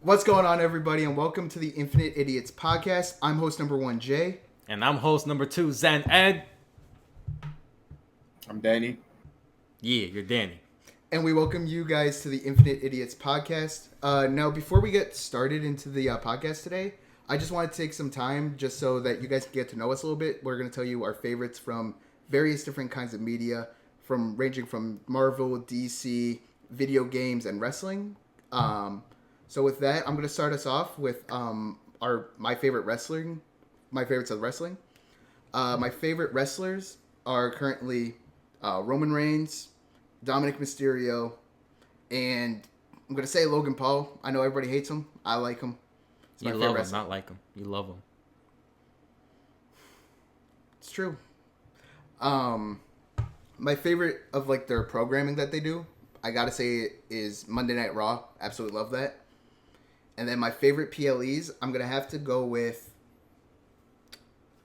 What's going on, everybody, and welcome to the Infinite Idiots podcast. I'm host number 1, Jay. And I'm host number 2, Zen Ed. I'm Danny. Yeah, you're Danny. And we welcome you guys to the Infinite Idiots podcast. Now, before we get started into the podcast today, I just want to take some time just so that you guys can get to know us a little bit. We're going to tell you our favorites from various different kinds of media, ranging from Marvel, DC, video games, and wrestling. So with that, I'm going to start us off with my favorite wrestling. My favorites of wrestling. My favorite wrestlers are currently Roman Reigns, Dominic Mysterio, and I'm going to say Logan Paul. I know everybody hates him. I like him. It's my favorite wrestler. Not like him. You love him. It's true. My favorite of their programming that they do, I got to say, is Monday Night Raw. Absolutely love that. And then my favorite PLEs, I'm going to have to go with,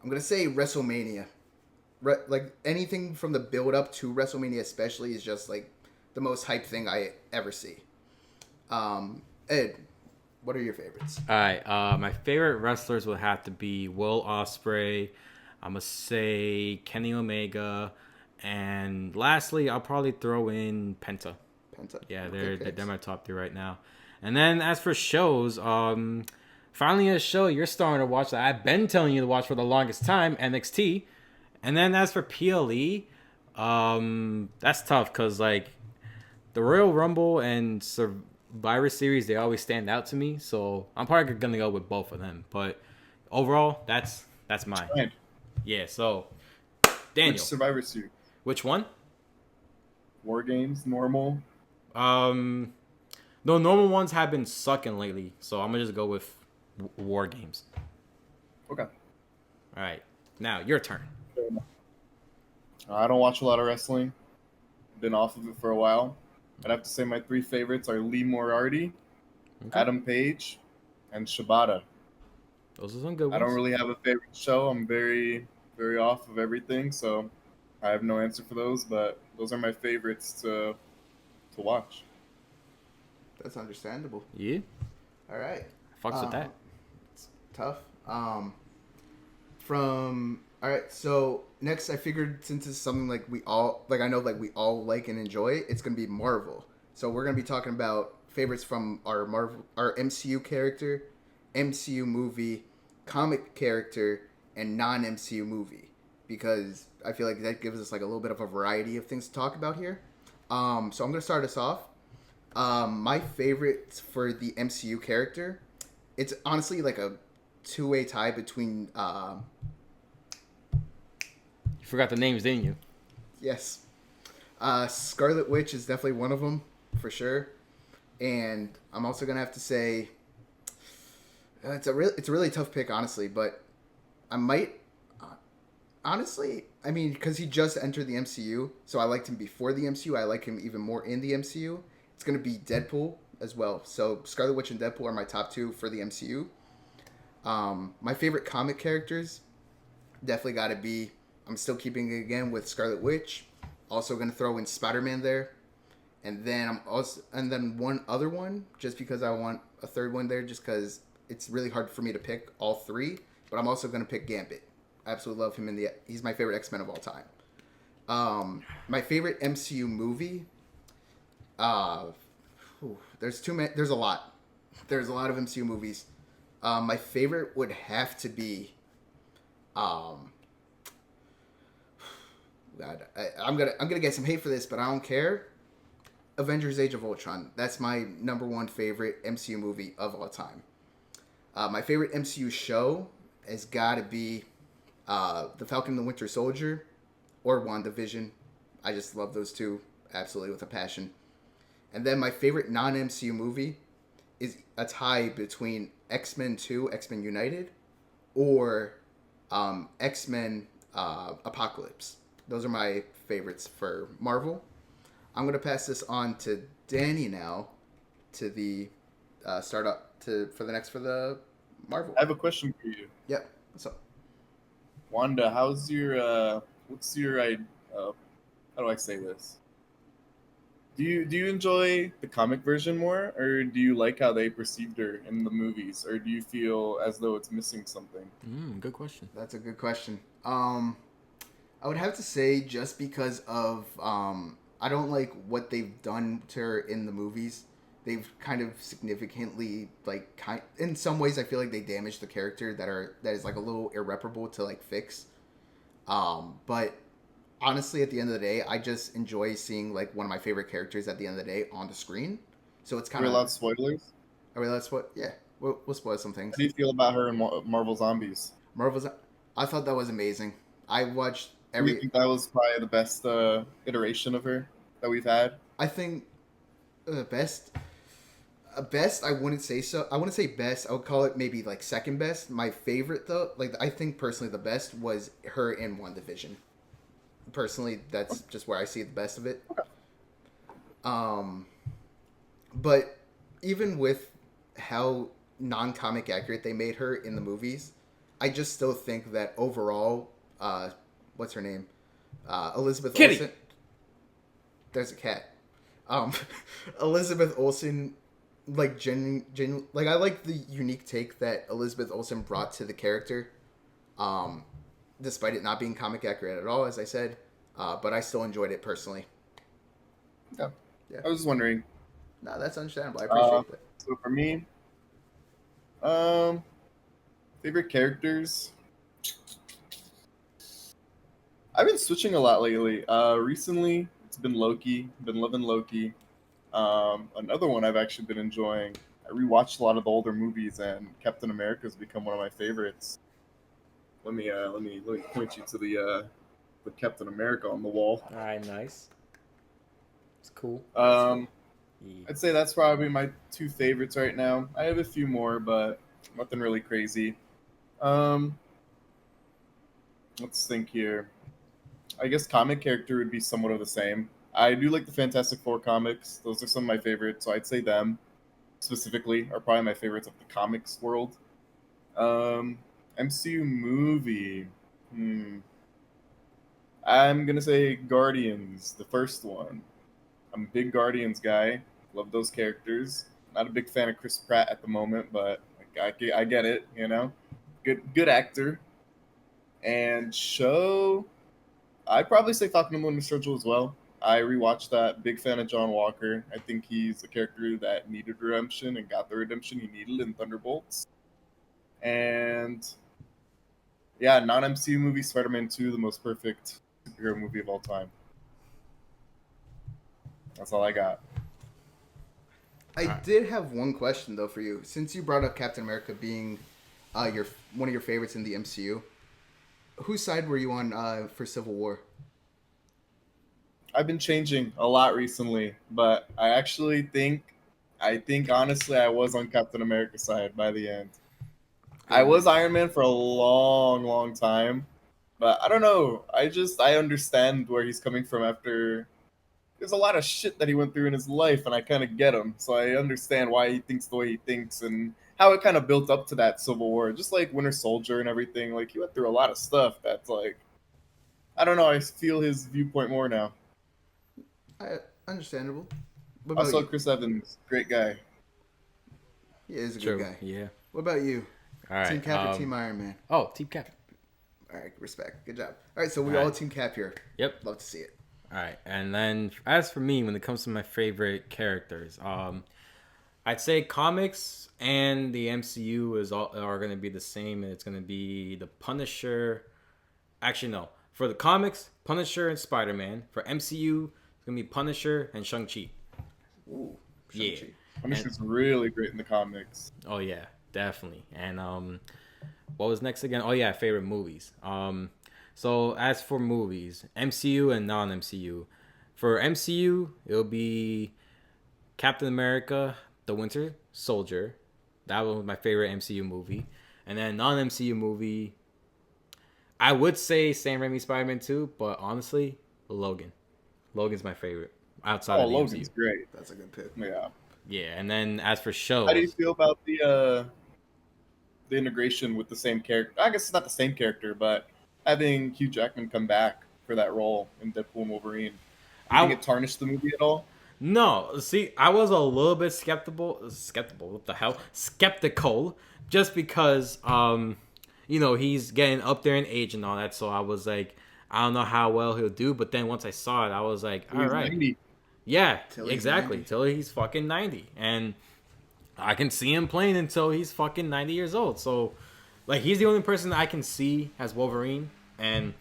I'm going to say WrestleMania. Anything from the build up to WrestleMania especially is just the most hype thing I ever see. Ed, what are your favorites? All right. My favorite wrestlers would have to be Will Ospreay. I'm going to say Kenny Omega. And lastly, I'll probably throw in Penta. Yeah, they're my top 3 right now. And then as for shows, finally a show you're starting to watch that I've been telling you to watch for the longest time, NXT. And then as for PLE, that's tough because the Royal Rumble and Survivor Series, they always stand out to me. So I'm probably gonna go with both of them. But overall, that's mine. Right. Yeah. So Daniel, Which Survivor Series? Which one? War Games, normal. The normal ones have been sucking lately, so I'm gonna just go with War Games. Okay. All right, now your turn. I don't watch a lot of wrestling. Been off of it for a while. I'd have to say my 3 favorites are Lee Moriarty, Okay. Adam Page, and Shibata. Those are some good ones. I don't really have a favorite show. I'm very, very off of everything, so I have no answer for those. But those are my favorites to watch. That's understandable. Yeah. All right. Fucks with that. It's tough. All right. So next, I figured since it's something we all I know we all like and enjoy, it's gonna be Marvel. So we're gonna be talking about favorites from our MCU character, MCU movie, comic character, and non-MCU movie, because I feel like that gives us a little bit of a variety of things to talk about here. So I'm gonna start us off. My favorite for the MCU character, it's honestly a two-way tie between. You forgot the names, didn't you? Yes, Scarlet Witch is definitely one of them for sure, and I'm also gonna have to say it's a really tough pick, honestly, but I might honestly, I mean, because he just entered the MCU, so I liked him before the MCU. I like him even more in the MCU. It's going to be Deadpool as well. So Scarlet Witch and Deadpool are my top 2 for the MCU. My favorite comic characters definitely got to be, I'm still keeping it again with Scarlet Witch. Also going to throw in Spider-Man there. And then one other one, just because I want a third one there, just because it's really hard for me to pick all 3. But I'm also going to pick Gambit. I absolutely love him he's my favorite X-Men of all time. My favorite MCU movie, there's a lot. There's a lot of MCU movies. My favorite would have to be, God, I'm gonna get some hate for this, but I don't care. Avengers: Age of Ultron. That's my number 1 favorite MCU movie of all time. My favorite MCU show has got to be The Falcon and the Winter Soldier or WandaVision. I just love those 2 absolutely with a passion. And then my favorite non-MCU movie is a tie between X-Men 2, X-Men United, or X-Men Apocalypse. Those are my favorites for Marvel. I'm going to pass this on to Danny now to the for the Marvel. I have a question for you. Yep. What's up? Wanda, what's your how do I say this? Do you enjoy the comic version more, or do you like how they perceived her in the movies, or do you feel as though it's missing something? Good question. That's a good question. I would have to say just because of I don't like what they've done to her in the movies. They've kind of significantly in some ways I feel like they damaged the character that is like a little irreparable to like fix. But honestly, at the end of the day, I just enjoy seeing like one of my favorite characters at the end of the day on the screen. So it's kind We're of allowed spoilers. I mean that's what yeah we'll spoil some How things. do you feel about her in Marvel Zombies? Marvel's I thought that was amazing. I watched Do you every think that was probably the best iteration of her that we've had? I think best. Best, I wouldn't say so. I wouldn't say best. I would call it maybe like second best. My favorite though, like I think personally, the best was her in WandaVision. Personally, that's just where I see the best of it. Um, but even with how non-comic accurate they made her in the movies, I just still think that overall, what's her name, Elizabeth Kitty. Olsen. There's a cat. Um, Elizabeth Olsen, like like I like the unique take that Elizabeth Olsen brought to the character, despite it not being comic accurate at all, as I said. But I still enjoyed it personally. Yeah. Yeah. I was just wondering. No, that's understandable. I appreciate that. So for me, um, favorite characters. I've been switching a lot lately. Recently, it's been Loki. Been loving Loki. Another one I've actually been enjoying. I rewatched a lot of the older movies, and Captain America has become one of my favorites. Let me point you to the Captain America on the wall. All right, nice. It's cool. Um, Yeah. I'd say that's probably my two favorites right now. I have a few more, but nothing really crazy. Um, let's think here. I guess comic character would be somewhat of the same. I do like the Fantastic Four comics. Those are some of my favorites, so I'd say them specifically are probably my favorites of the comics world. Um, MCU movie. I'm gonna say Guardians, the first one. I'm a big Guardians guy. Love those characters. Not a big fan of Chris Pratt at the moment, but I get it. You know, good actor. And show. I'd probably say Falcon and the Winter Soldier as well. I rewatched that. Big fan of John Walker. I think he's a character that needed redemption and got the redemption he needed in Thunderbolts. And yeah, non MCU movie Spider-Man 2, the most perfect superhero movie of all time. That's all I got. I did have one question though for you. Since you brought up Captain America being your one of your favorites in the MCU, whose side were you on for Civil War? I've been changing a lot recently, but I think honestly I was on Captain America's side by the end. I was Iron Man for a long, long time, but I don't know. I understand where he's coming from after there's a lot of shit that he went through in his life, and I kind of get him. So I understand why he thinks the way he thinks and how it kind of built up to that Civil War. Just like Winter Soldier and everything. Like he went through a lot of stuff that's like I don't know. I feel his viewpoint more now. Understandable. What about Also, you? Chris Evans, great guy. He is a True. good guy. Yeah. What about you? All right. Team Cap or Team Iron Man? Oh, Team Cap. All right, respect. Good job. All right, so we All all right. Team Cap here. Yep. Love to see it. All right, and then as for me, when it comes to my favorite characters, I'd say comics and the MCU are going to be the same, and it's going to be the Punisher. Actually, no, for the comics, Punisher and Spider-Man. For MCU, it's going to be Punisher and Shang-Chi. Ooh, Yeah. Shang-Chi. Punisher's really great in the comics. Oh yeah, definitely. And what was next again? Oh yeah, favorite movies. So as for movies, MCU and non-MCU. For MCU, it'll be Captain America: The Winter Soldier. That was my favorite MCU movie. And then non-MCU movie, I would say Sam Raimi Spider-Man 2, but honestly, Logan. Logan's my favorite outside Oh, of the Logan's MCU. great. That's a good pick. Yeah. Yeah, and then as for shows, How do you feel about the integration with the same character? I guess it's not the same character, but having Hugh Jackman come back for that role in Deadpool and Wolverine. Do you think I it tarnished the movie at all? No, see, I was a little bit skeptical. What the hell? Skeptical, just because he's getting up there in age and all that. So I was like, I don't know how well he'll do. But then once I saw it, I was like, all He's right, 90. yeah, Till he's exactly, 90. till he's fucking 90, and I can see him playing until he's fucking 90 years old. So, like, he's the only person I can see as Wolverine, and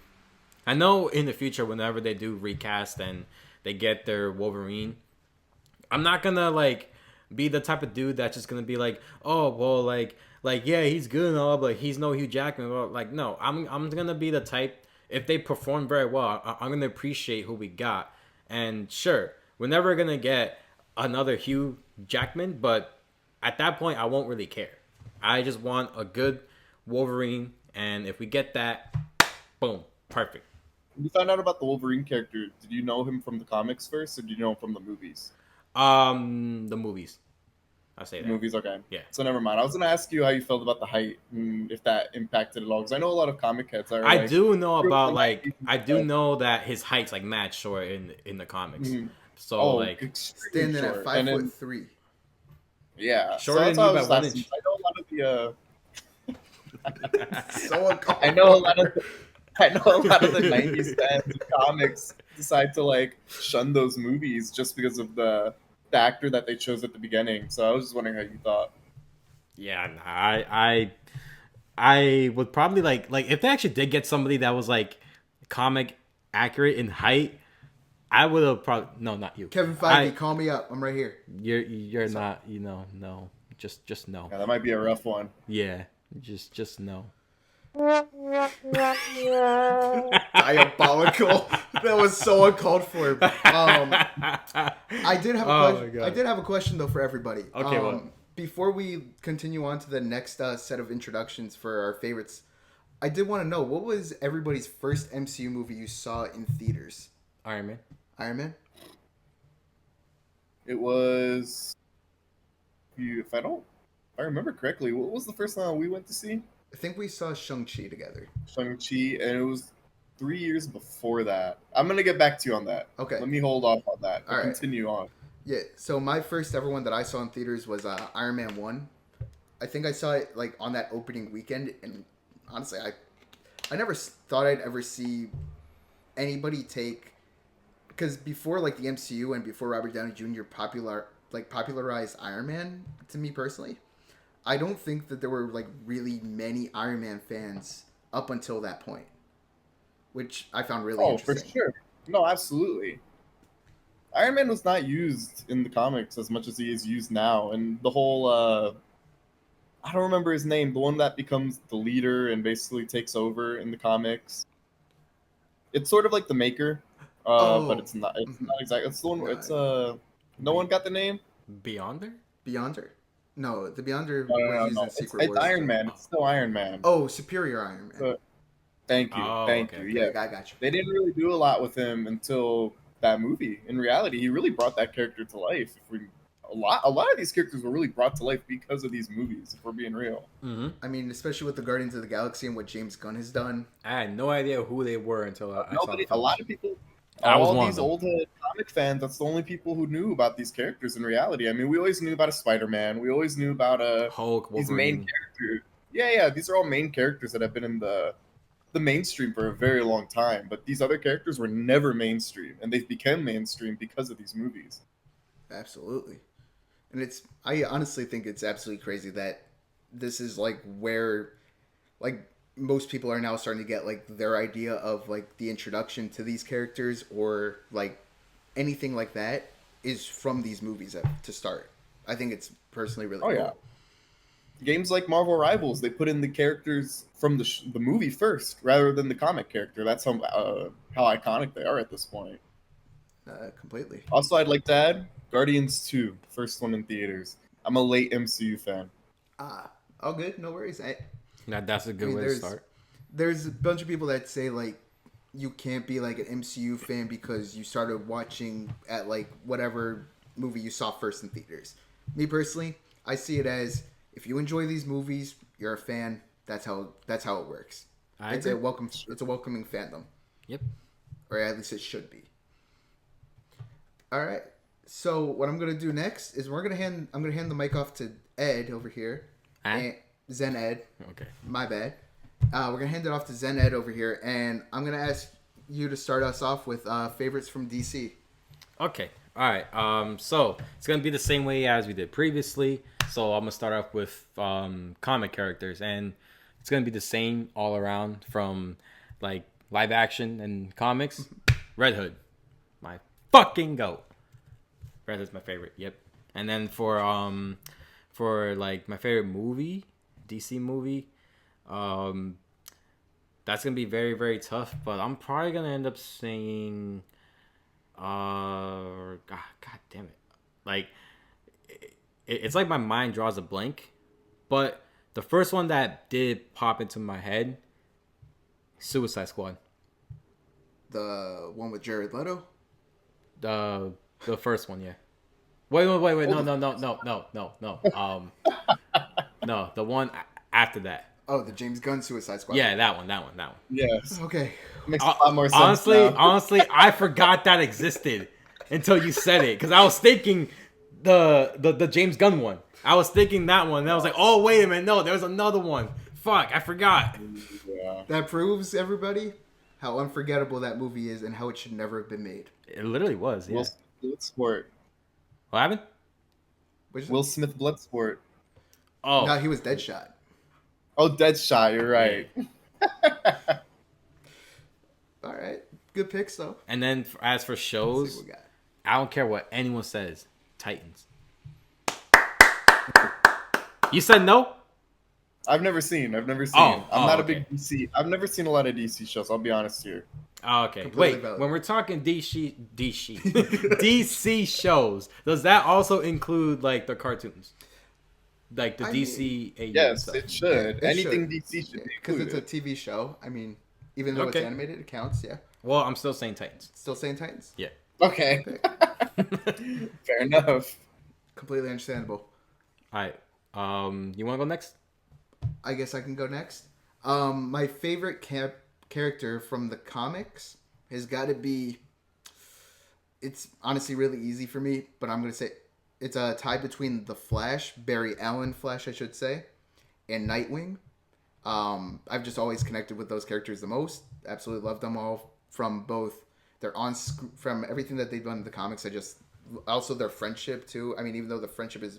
I know in the future, whenever they do recast and they get their Wolverine, I'm not gonna like be the type of dude that's just gonna be like, oh well, like yeah, he's good and all, but he's no Hugh Jackman. Well, like no, I'm gonna be the type, if they perform very well, I'm gonna appreciate who we got. And sure, we're never gonna get another Hugh Jackman, but at that point, I won't really care. I just want a good Wolverine, and if we get that, boom, perfect. When you found out about the Wolverine character, did you know him from the comics first, or did you know him from the movies? The movies. I say The that. movies, okay. Yeah. So never mind. I was gonna ask you how you felt about the height and if that impacted at all, because I know a lot of comic heads are. I like, do know about like, I do know that his height's like mad short in the comics. Mhm. So Oh, like extremely Standing at short. 5'3". Yeah. Shorter so that's than why you I was by 1 asking. inch. I know a lot of the. So uncalled I know a lot for. of. I know a lot of the '90s fans of comics decide to like shun those movies just because of the actor that they chose at the beginning. So I was just wondering how you thought. yeah, nah, I would probably like if they actually did get somebody that was like comic accurate in height, I would have probably no, not you. Kevin I- Feige, call me up. I'm right here. You're not, no. Just no. Yeah, that might be a rough one. Yeah. Just no. Diabolical. That was so uncalled for. I did have a Oh my question. God. I did have a question though for everybody. Okay, what? Before we continue on to the next set of introductions for our favorites, I did want to know what was everybody's first MCU movie you saw in theaters? Iron Man. Iron Man. It was. If I remember correctly, what was the first one we went to see? I think we saw Shang-Chi together. Shang-Chi, and it was 3 years before that. I'm gonna get back to you on that. Okay. Let me hold off on that. All right. Continue on. Yeah. So my first ever one that I saw in theaters was Iron Man 1. I think I saw it like on that opening weekend, and honestly, I never thought I'd ever see anybody take, because before like the MCU and before Robert Downey Jr. popularized Iron Man, to me personally, I don't think that there were like really many Iron Man fans up until that point, which I found really Oh, for interesting. sure. No, absolutely. Iron Man was not used in the comics as much as he is used now, and the whole I don't remember his name, the one that becomes the leader and basically takes over in the comics. It's sort of like the Maker, but it's not. It's Mhm. not exactly. It's the one. No, It's No one got the name. Beyonder? Beyonder? No, the Beyonder No, was used in It's, Secret Wars. Iron too. Man. It's still Iron Man. Oh, Superior Iron Man. So- Thank you. Oh, Thank okay, you. okay. Yeah, I got you. they didn't really do a lot with him until that movie. In reality, he really brought that character to life. A lot of these characters were really brought to life because of these movies. If we're being real. Mm-hmm. I mean, especially with the Guardians of the Galaxy and what James Gunn has done. I had no idea who they were until I saw the A film. lot of people. I was all one of these them. old comic fans. That's the only people who knew about these characters in reality. I mean, we always knew about a Spider-Man. We always knew about Hulk, these Wolverine. main characters. Yeah. These are all main characters that have been in the mainstream for a very long time. But these other characters were never mainstream, and they've become mainstream because of these movies. Absolutely. And I honestly think it's absolutely crazy that this is like where like most people are now starting to get like their idea of like the introduction to these characters or like anything like that is from these movies to start. I think it's personally really cool. Yeah. Games like Marvel Rivals, they put in the characters from the movie first rather than the comic character. That's how iconic they are at this point. Completely. Also, I'd like to add Guardians 2, first one in theaters. I'm a late MCU fan. All good. No worries. That's a good way to start. There's a bunch of people that say like you can't be like an MCU fan because you started watching at like whatever movie you saw first in theaters. Me personally, I see it as if you enjoy these movies, you're a fan. That's how it works. It's a welcoming fandom. Yep. Or at least it should be. All right. So what I'm gonna do next is I'm gonna hand the mic off to Ed over here. And Zen Ed. Okay. My bad. We're gonna hand it off to Zen Ed over here, and I'm gonna ask you to start us off with favorites from DC. Okay. All right. So it's gonna be the same way as we did previously. So I'm gonna start off with comic characters, and it's gonna be the same all around from like live action and comics. Red Hood, my fucking goat. Red Hood's my favorite. Yep. And then for like my favorite movie, DC movie, that's gonna be very very tough. But I'm probably gonna end up saying, God damn it, like it's like my mind draws a blank, but the first one that did pop into my head, Suicide Squad. The one with Jared Leto. The first one, yeah. Wait. No. No, the one after that. Oh, the James Gunn Suicide Squad. Yeah, that one. Yes. Okay. Makes a lot more sense. Honestly, I forgot that existed until you said it, because I was thinking the James Gunn one. I was thinking that one, and I was like, oh wait a minute, no, there's another one. Fuck, I forgot. Yeah. That proves, everybody, how unforgettable that movie is and how it should never have been made. It literally was. Yeah. Will Smith Bloodsport. What happened? Will Smith Bloodsport. Oh, No, he was Deadshot. Oh, Deadshot. You're right. All right. Good picks, though. and then as for Let's see shows, what we got. I don't care what anyone says. Titans. You said no? I've never seen. I'm not a big DC. I've never seen a lot of DC shows. I'll be honest here. Oh, okay. Completely Wait, valid. when we're talking DC shows, does that also include like the cartoons? Like the DC AU Yes, stuff? it should. It Anything should. DC should be Because it's included. a TV show. I mean, even though Okay. it's animated, it counts, yeah. Well, I'm still saying Titans. Still saying Titans? Yeah. Okay. Fair enough. Completely understandable. All right. You want to go next? I guess I can go next. My favorite character from the comics has got to be... It's honestly really easy for me, but I'm going to say it's a tie between the Flash, Barry Allen Flash, I should say, and Nightwing. I've just always connected with those characters the most. Absolutely love them all from both from everything that they've done in the comics. Also their friendship too. I mean, even though the friendship is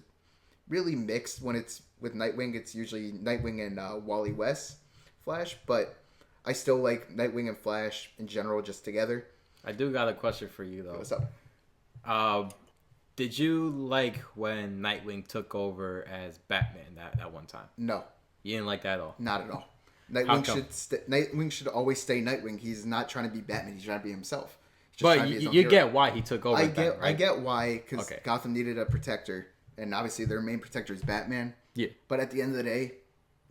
really mixed when it's with Nightwing, it's usually Nightwing and Wally West Flash, but I still like Nightwing and Flash in general just together. I do got a question for you though. What's up? Did you like when Nightwing took over as Batman that one time? No, You didn't like that at all? not at all. How come? Nightwing should always stay Nightwing. He's not trying to be Batman. He's trying to be himself. He's just But trying to be his own you hero. get why he took over. I as get Batman, right? I get why, because Okay. Gotham needed a protector, and obviously their main protector is Batman. Yeah. But at the end of the day,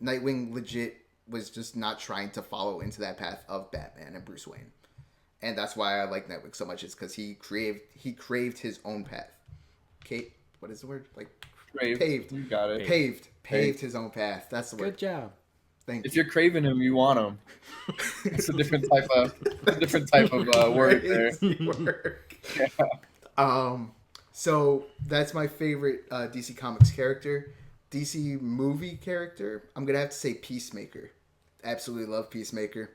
Nightwing legit was just not trying to follow into that path of Batman and Bruce Wayne, and that's why I like Nightwing so much. Is because he craved his own path. Kate, what is the word? Like paved. You got it. Paved his own path. That's the word. Good job. Thank If you. you're craving him, you want him. It's a different type of word there. Crazy work. So that's my favorite DC Comics character. DC movie character, I'm gonna have to say Peacemaker. Absolutely love Peacemaker.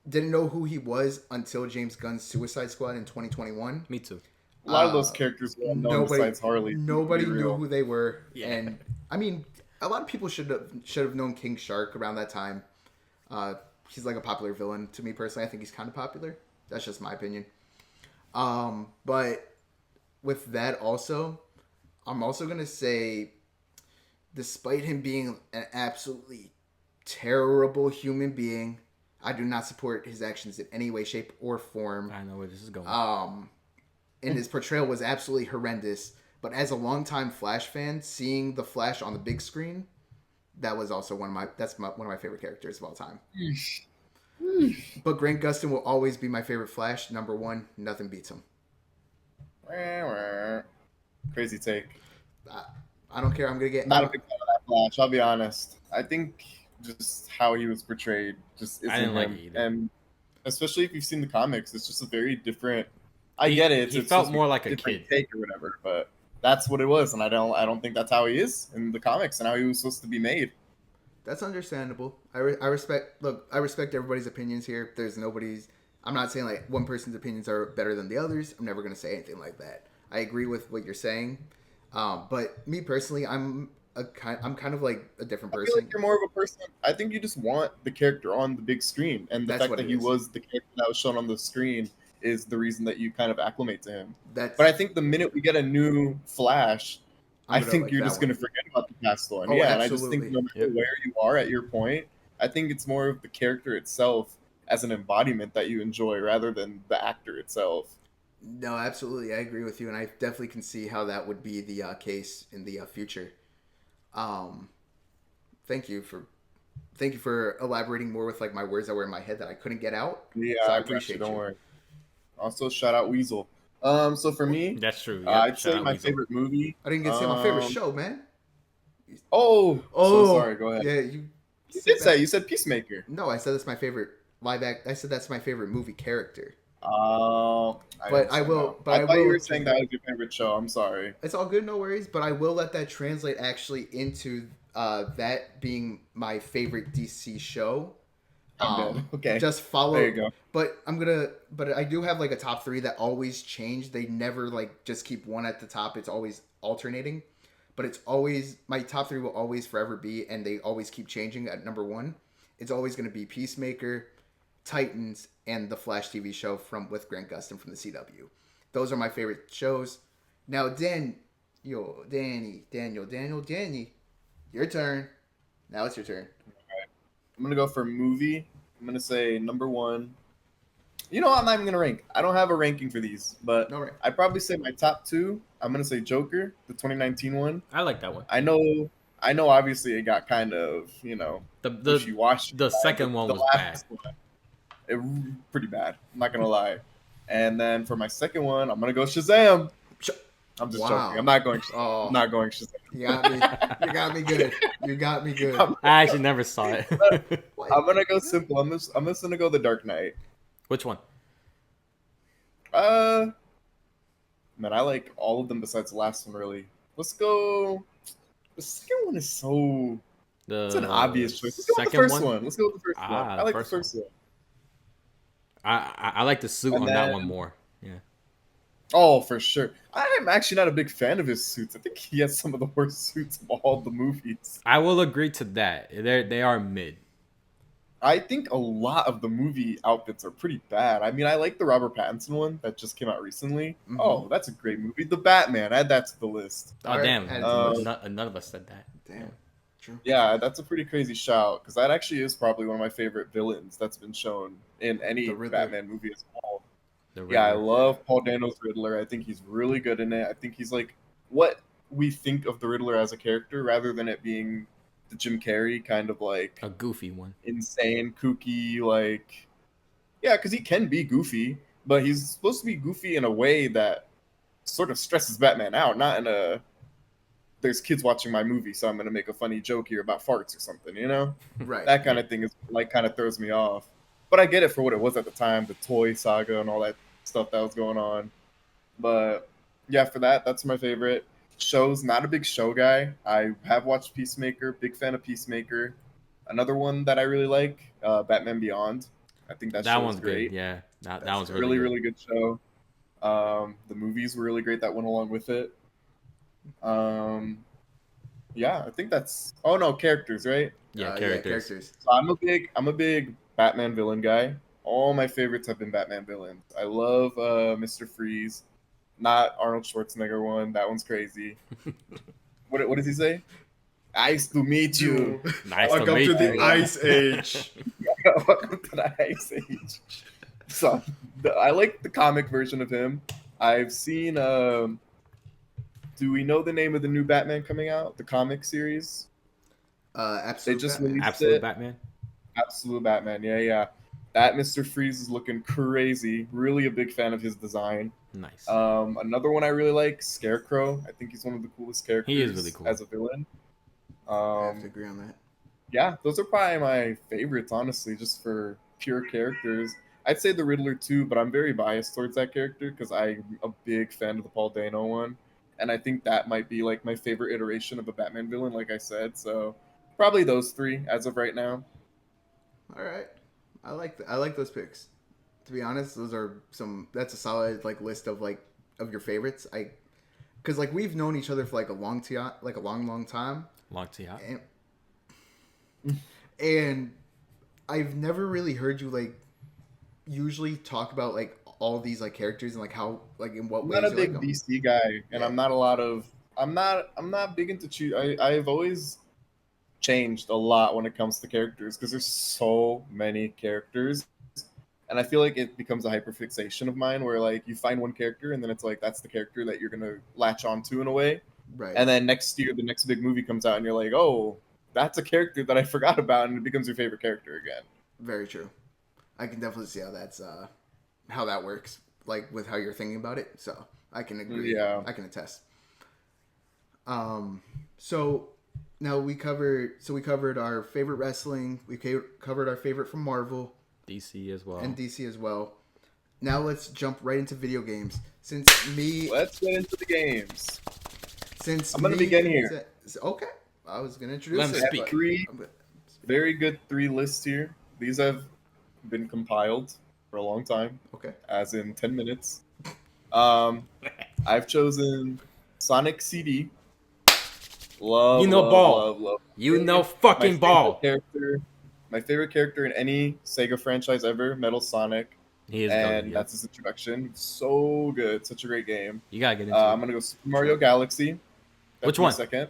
Didn't know who he was until James Gunn's Suicide Squad in 2021. Me too. A lot of those characters were unknown besides Harley. Nobody to be knew real. who they were, Yeah. and I mean, a lot of people should have known King Shark around that time. He's like a popular villain to me personally. I think he's kind of popular. That's just my opinion. But with that also, I'm also gonna say, despite him being an absolutely terrible human being, I do not support his actions in any way, shape, or form. I know where this is going. And his portrayal was absolutely horrendous. But as a longtime Flash fan, seeing the Flash on the big screen, that was also one of my favorite characters of all time. But Grant Gustin will always be my favorite Flash. Number one, nothing beats him. Crazy take. I don't care. I'm gonna get. Not a big fan of that Flash. I'll be honest. I think just how he was portrayed just isn't I didn't like him. it either. And especially if you've seen the comics, it's just a very different I get it. He It's felt supposed to be more like a a different kid. take or whatever, but that's what it was, and I don't think that's how he is in the comics and how he was supposed to be made. That's understandable. I respect. Look, I respect everybody's opinions here. There's nobody's. I'm not saying like one person's opinions are better than the others. I'm never gonna say anything like that. I agree with what you're saying, but me personally, I'm kind of like a different I feel like person. you're more of a person. I think you just want the character on the big screen, and the That's fact what that it he is. was the character that was shown on the screen is the reason that you kind of acclimate to him. That's But I think the minute we get a new Flash, I'm I gonna think like you're that just going one. to forget about the past one. Oh, Yeah, and I just think absolutely. no matter Yep. where you are at your point, I think it's more of the character itself as an embodiment that you enjoy rather than the actor itself. No, absolutely. I agree with you, and I definitely can see how that would be the case in the future. Um, thank you for elaborating more with like my words that were in my head that I couldn't get out. Yeah, So I I got you. appreciate Don't you. worry. Also, shout out Weasel. So for me, That's true. Yep. I'd Shout say out my Weasel. favorite movie. I didn't get to say my favorite show, man. So Oh, sorry. Go ahead. yeah, you You sit did say back. you said Peacemaker. No, I said that's my favorite live act. I said that's my favorite movie character. I But I understand will. now. But I I thought you will were just. saying that was your favorite show. I'm sorry. It's all good, no worries. But I will let that translate actually into that being my favorite DC show. I'm dead. Okay. Just There you follow. go. But I'm gonna. But I do have like a top three that always change. They never like just keep one at the top. It's always alternating. But it's always my top three will always forever be, and they always keep changing at number one. It's always gonna be Peacemaker, Titans, and the Flash TV show from with Grant Gustin from the CW. Those are my favorite shows. Now, Danny, your turn. Now it's your turn. I'm gonna go for movie. I'm gonna say number one. You know, I'm not even gonna rank. I don't have a ranking for these, but No, right. I'd probably say my top two. I'm gonna say Joker, the 2019 one. I like that one. I know. Obviously, it got kind of The wishy washy. the second one The was bad. last one, it pretty bad. I'm not gonna lie. And then for my second one, I'm gonna go Shazam. I'm just Wow. joking. I'm not going. Oh, I'm not going Shazam. you got me. You got me good. You got me good. I actually never saw it. What? I'm gonna go simple. I'm just gonna go The Dark Knight. Which one? Uh, Man, I like all of them besides the last one. Really. Let's go. The second one is so. It's an obvious choice. Let's go with the second first one. Let's go with the first one. Ah, I like the first first one. I like the suit And on that then- one more. Yeah. Oh, for sure. I'm actually not a big fan of his suits. I think he has some of the worst suits of all the movies. I will agree to that. They are mid. I think a lot of the movie outfits are pretty bad. I mean, I like the Robert Pattinson one that just came out recently. Mhm. Oh, that's a great movie. The Batman, add that to the list. Oh All right, damn! add it to the list. None of us said that. Damn. True. Yeah, that's a pretty crazy shout because that actually is probably one of my favorite villains that's been shown in any The Riddler. Batman movie as well. The Yeah, I Riddler. love Paul Dano's Riddler. I think he's really good in it. I think he's like what we think of the Riddler as a character rather than it being the Jim Carrey kind of like A goofy one. insane, kooky, like yeah, because he can be goofy, but he's supposed to be goofy in a way that sort of stresses Batman out, not in a there's kids watching my movie, so I'm gonna make a funny joke here about farts or something, you know? Right. That kind of thing is like kind of throws me off. But I get it for what it was at the time, the toy saga and all that stuff that was going on. But yeah, for that, that's my favorite. Shows, not a big show guy. I have watched Peacemaker, big fan of Peacemaker. Another one that I really like, Batman Beyond. I think that That show one's is great. good. Yeah, that That's one's a really really good. good show. The movies were really great that went along with it. Yeah, I think that's. Oh no, characters, right? Yeah, characters. So I'm a big Batman villain guy. All my favorites have been Batman villains. I love Mr. Freeze, not Arnold Schwarzenegger one. That one's crazy. What does he say? Nice to meet you. Nice Welcome to meet to the you. Ice Age. Welcome to the Ice Age. So I like the comic version of him. I've seen. Do we know the name of the new Batman coming out? The comic series. Absolute They just Batman. released Absolute it. Batman. Absolute Batman. Yeah. That Mr. Freeze is looking crazy. Really a big fan of his design. Nice. Another one I really like, Scarecrow. I think he's one of the coolest characters. He is really cool. As a villain. I have to agree on that. Yeah, those are probably my favorites, honestly, just for pure characters. I'd say the Riddler too, but I'm very biased towards that character because I'm a big fan of the Paul Dano one, and I think that might be like my favorite iteration of a Batman villain, like I said. So probably those three as of right now. All right, I like those picks. To be honest, those are some. That's a solid like list of like of your favorites. Because like we've known each other for like a long time, Long to yacht. and I've never really heard you like usually talk about like all these like characters and like how like in what I'm ways not a you like big them. DC guy, and Yeah. I'm not a lot of. I'm not big into choose. I've always changed a lot when it comes to characters because there's so many characters, and I feel like it becomes a hyperfixation of mine where like you find one character and then it's like that's the character that you're gonna latch onto in a way, Right. and then next year the next big movie comes out and you're like, oh, that's a character that I forgot about, and it becomes your favorite character again. Very true. I can definitely see how that's how that works, like with how you're thinking about it. So I can agree. Yeah. I can attest. So now we covered our favorite wrestling. We covered our favorite from Marvel DC as well. and DC as well. Now let's jump right into video games. Let's get into the games. Since I'm gonna begin here. Okay, I was gonna introduce Let me it. speak. but Three I'm gonna- very good three lists here. These have been compiled for a long time, Okay. as in 10 minutes. I've chosen Sonic CD. Love, You know love, ball. love, love. You know My fucking favorite ball. my favorite character in any Sega franchise ever, Metal Sonic, He is and good. Yeah. that's his introduction. So good, such a great game. You gotta get into I'm it. gonna go Super Mario Galaxy. That's Which my one? Second.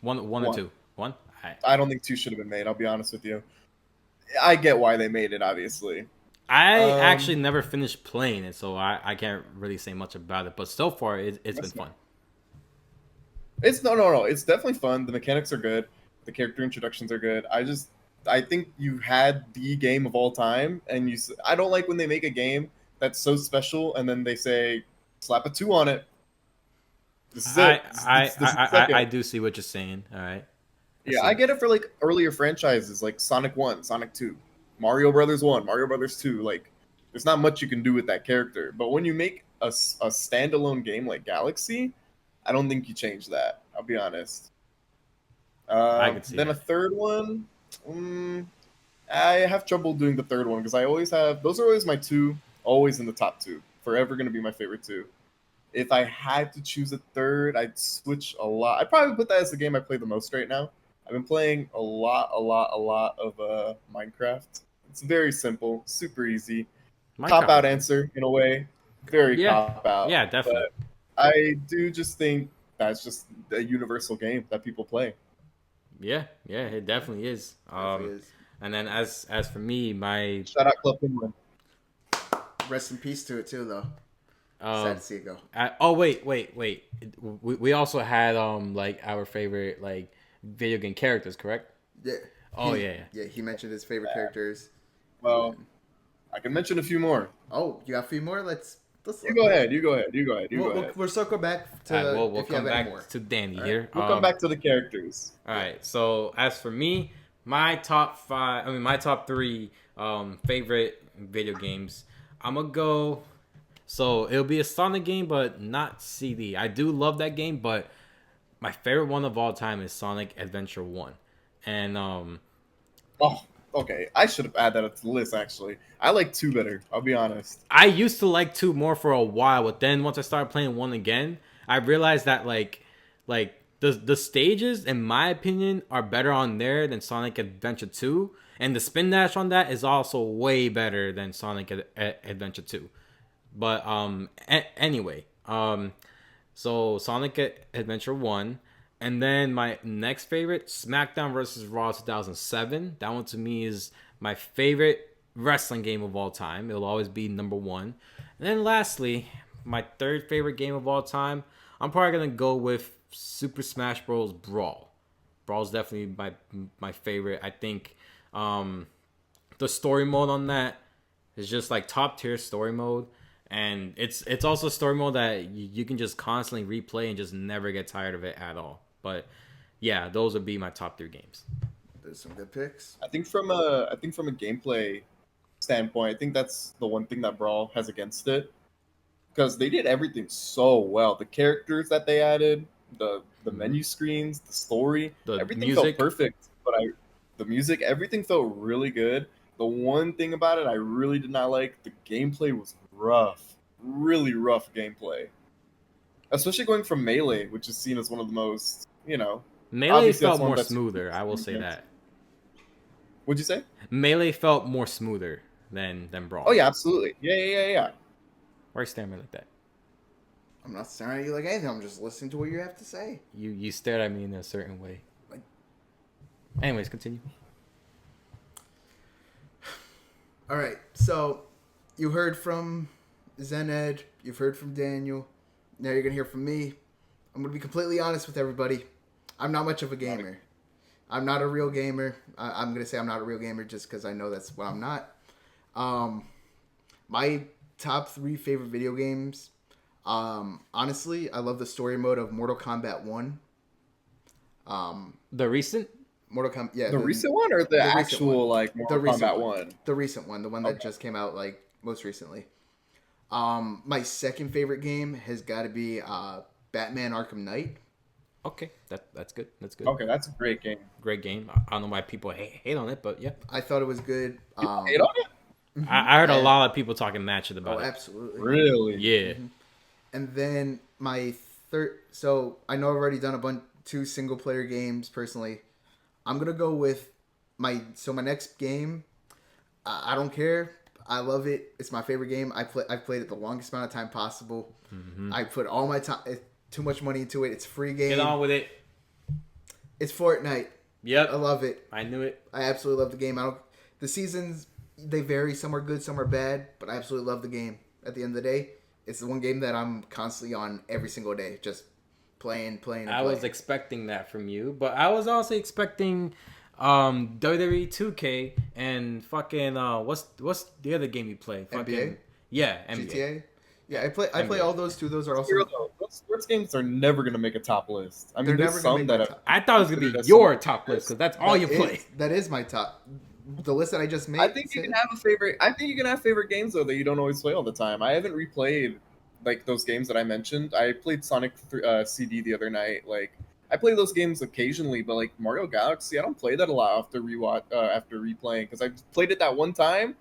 One or one. two? One? Alright. I don't think two should have been made. I'll be honest with you. I get why they made it, obviously. I actually never finished playing it, so I can't really say much about it. But so far, it's been That's fun. It's no. It's definitely fun. The mechanics are good. The character introductions are good. I think you had the game of all time, and I don't like when they make a game that's so special and then they say slap a 2 on it. This is it. This is the second. I do see what you're saying. All right. Yeah, I get it for like earlier franchises like Sonic 1, Sonic 2, Mario Brothers 1, Mario Brothers 2. Like, there's not much you can do with that character. But when you make a standalone game like Galaxy, I don't think you change that. I'll be honest. I can see Then that. a third one, I have trouble doing the third one because I always have those are always my two, always in the top two. Forever going to be my favorite two. If I had to choose a third, I'd switch a lot. I'd probably put that as the game I play the most right now. I've been playing a lot of Minecraft. It's very simple, super easy. Cop out answer in a way, very cop out. Yeah, definitely. But I do just think that's just a universal game that people play. Yeah, it definitely is. And then as for me, my shout out Club Penguin. Rest in peace to it too, though. Sad to see it go. Wait. We also had like our favorite like video game characters, correct? Yeah. Yeah, he mentioned his favorite characters. Well, I can mention a few more. Oh, you got a few more? Let's You go ahead. We'll circle back to we'll come back to Danny here. We'll come back to the characters. All right. So as for me, my top three favorite video games, I'm gonna go. So it'll be a Sonic game, but not CD. I do love that game, but my favorite one of all time is Sonic Adventure 1. And oh, okay. I should have added that to the list actually. I like 2 better, I'll be honest. I used to like 2 more for a while, but then once I started playing 1 again, I realized that like the stages, in my opinion, are better on there than Sonic Adventure 2, and the spin dash on that is also way better than Sonic Adventure 2. But anyway, so Sonic Adventure 1, and then my next favorite, SmackDown vs. Raw 2007. That one to me is my favorite wrestling game of all time. It'll always be number 1. And then lastly, my third favorite game of all time, I'm probably gonna go with Super Smash Bros. Brawl. Brawl's definitely my favorite. I think the story mode on that is just like top tier story mode. And it's also a story mode that you can just constantly replay and just never get tired of it at all. But yeah, those would be my top 3 games. There's some good picks. I think from a gameplay standpoint, I think that's the one thing that Brawl has against it, because they did everything so well. The characters that they added, the Mhm. menu screens, the story, The everything felt music. perfect. But the music, everything felt really good. The one thing about it I really did not like, the gameplay was rough, really rough gameplay, especially going from Melee, which is seen as one of the most, Melee obviously that's felt one more that's. smoother. I will say that. What'd you say? Melee felt more smoother than Oh Brawl. yeah, absolutely. Yeah. Why are you staring at me like that? I'm not staring at you like anything. I'm just listening to what you have to say. You stared at me in a certain way. Like, Anyways, continue. all right, so you heard from Zened, you've heard from Daniel. Now you're gonna hear from me. I'm gonna be completely honest with everybody. I'm not much of a gamer. I'm not a real gamer. I'm gonna say I'm not a real gamer just because I know that's what I'm not. My top 3 favorite video games. Honestly, I love the story mode of Mortal Kombat 1. The recent? Mortal Kombat, yeah, The recent one or the recent one. actual like The Mortal recent Kombat one. one? The recent one, the one that Okay. just came out like most recently. My second favorite game has got to be Batman Arkham Knight. Okay, that's good. That's good. Okay, that's a great game. Great game. I don't know why people hate on it, but yeah. I thought it was good. People hate on it? I heard a lot of people talking mad shit about Oh, it. absolutely. Really? Yeah. And then my third. So I know I've already done 2 single player games personally. I'm gonna go with my next game. I don't care. I love it. It's my favorite game. I've played it the longest amount of time possible. Mm-hmm. I put all my time, too much money into it. It's a free game. Get on with it. It's Fortnite. Yep. I love it. I knew it. I absolutely love the game. The seasons, they vary. Some are good, some are bad, but I absolutely love the game. At the end of the day, it's the one game that I'm constantly on every single day, just playing. I was expecting that from you, but I was also expecting WWE 2K and fucking what's the other game you play? Fucking, NBA? Yeah, NBA. GTA. Yeah, I play all those too. Those are also. Zero, though. Those sports games are never gonna make a top list. I mean, They're there's never gonna some make that my have. top. I thought it was gonna be Considered as your some- top list because that's all you play. That is my top. The list that I just made. I think you can have a favorite. I think you can have favorite games though that you don't always play all the time. I haven't replayed like those games that I mentioned. I played Sonic CD the other night. Like I play those games occasionally, but like Mario Galaxy, I don't play that a lot after replaying because I played it that one time,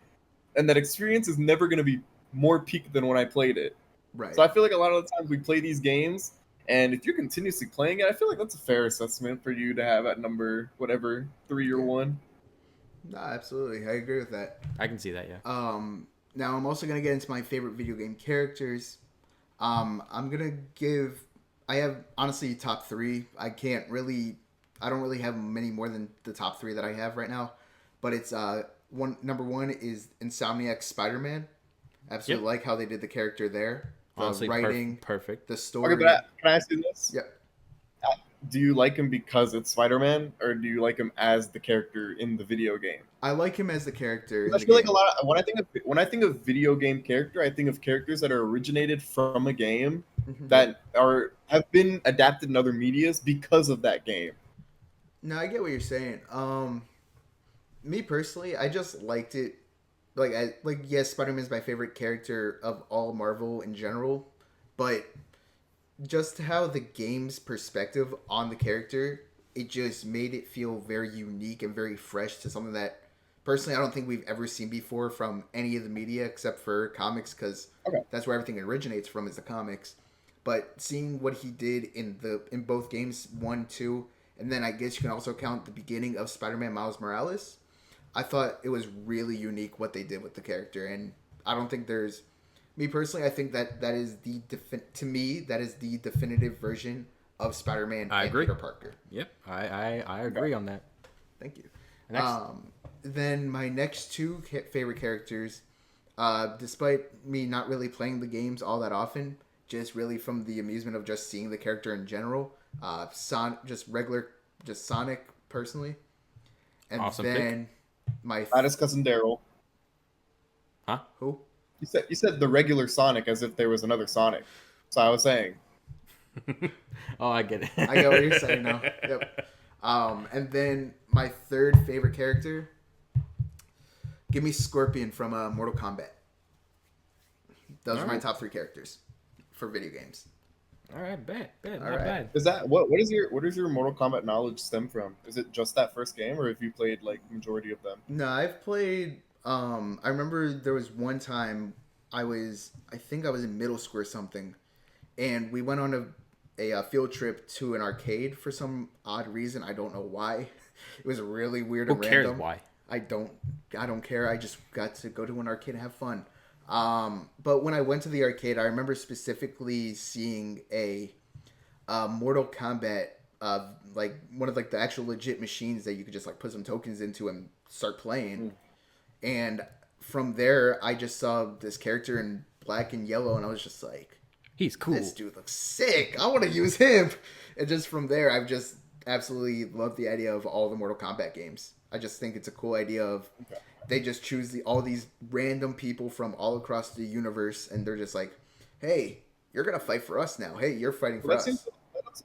and that experience is never gonna be more peak than when I played it. Right. So I feel like a lot of the times we play these games, and if you're continuously playing it, I feel like that's a fair assessment for you to have at number whatever 3 or Yeah. 1. No, absolutely. I agree with that. I can see that, yeah. Now I'm also gonna get into my favorite video game characters. I'm gonna give. I have honestly top 3. I don't really have many more than the top 3 that I have right now. But it's number 1 is Insomniac Spider-Man. Absolutely like how they did the character there. The Honestly, writing, perfect. the story. Okay, but can I ask you this? Yeah. Do you like him because it's Spider-Man, or do you like him as the character in the video game? I like him as the character. In I the feel like game. a lot. When I think of video game character, I think of characters that are originated from a game Mhm. that have been adapted in other medias because of that game. No, I get what you're saying. Me personally, I just liked it. Yes, Spider-Man's my favorite character of all Marvel in general, but just how the game's perspective on the character, it just made it feel very unique and very fresh to something that personally I don't think we've ever seen before from any of the media except for comics, because that's where everything originates from, is the comics. But seeing what he did in both games, 1, 2, and then I guess you can also count the beginning of Spider-Man Miles Morales, I thought it was really unique what they did with the character. And I don't think there's... Me personally, I think that is to me, that is the definitive version of Spider-Man I and agree. Peter Parker. Yep, I agree on that. Thank you. Next. Then my next 2 favorite characters, despite me not really playing the games all that often, just really from the amusement of just seeing the character in general, Sonic personally, and Awesome then my Not his cousin Daryl. Huh? who? You said the regular Sonic as if there was another Sonic. So I was saying. Oh, I get it. I get what you're saying now. Yep. And then my third favorite character, Give me Scorpion from Mortal Kombat. Those All are my right. top 3 characters for video games. All right, bet, All not right. bad. Is that what is your Mortal Kombat knowledge stem from? Is it just that first game, or have you played like majority of them? No, I've played. I remember there was one time I think I was in middle school or something, and we went on a field trip to an arcade for some odd reason. I don't know why. It was really weird Who and cares random. why? I don't care. I just got to go to an arcade and have fun. But when I went to the arcade, I remember specifically seeing a Mortal Kombat, like one of like the actual legit machines that you could just like put some tokens into and start playing. And from there, I just saw this character in black and yellow, and I was just like, He's cool. this dude looks sick. I want to use him. And just from there, I've just absolutely loved the idea of all the Mortal Kombat games. I just think it's a cool idea of they just choose all these random people from all across the universe, and they're just like, hey, you're going to fight for us now. Hey, you're fighting for Well, us. that's what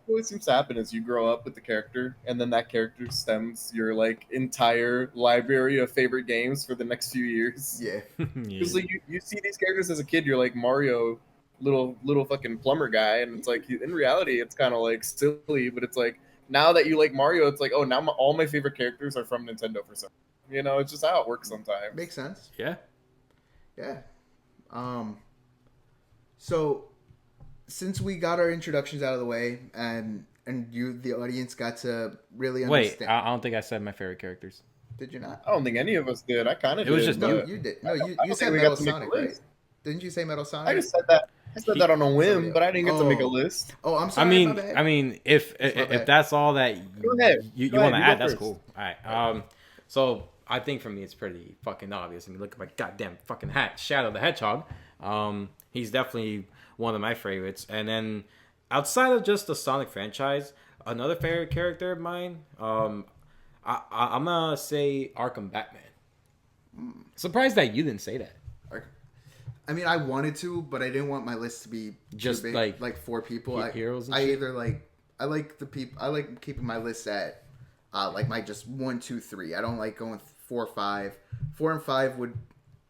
always seems to happen is you grow up with the character, and then that character stems your like entire library of favorite games for the next few years. Yeah. Yeah. Because like you see these characters as a kid, you're like Mario, little fucking plumber guy, and it's like in reality it's kind of like silly, but it's like now that you like Mario, it's like oh now all my favorite characters are from Nintendo for some. It's just how it works sometimes. Makes sense. Yeah. Yeah. So since we got our introductions out of the way and you the audience got to really Wait, understand. I don't think I said my favorite characters. Did you not? I don't think any of us did. I kind of It did. was just No, but you did. I No, don't- you, I you don't said think we Metal got to make a Sonic, right? list. Didn't you say Metal Sonic? I just said that. I said that on a whim, Somebody but I didn't get to make a else. list. Oh, I'm I sorry. mean, my bad. I mean, if bad. that's all that Go ahead. you Go want to ahead. You add, go that's first. cool. All right. So I think for me it's pretty fucking obvious. I mean, look at my goddamn fucking hat, Shadow the Hedgehog. He's definitely one of my favorites. And then outside of just the Sonic franchise, another favorite character of mine, I'm gonna say Arkham Batman. Surprised that you didn't say that. I mean, I wanted to, but I didn't want my list to be Just too big, like 4 people. heroes and I shit? either like the people. I like keeping my list at like my just 1, 2, 3. I don't like going 4, 5. 4 and 5 would,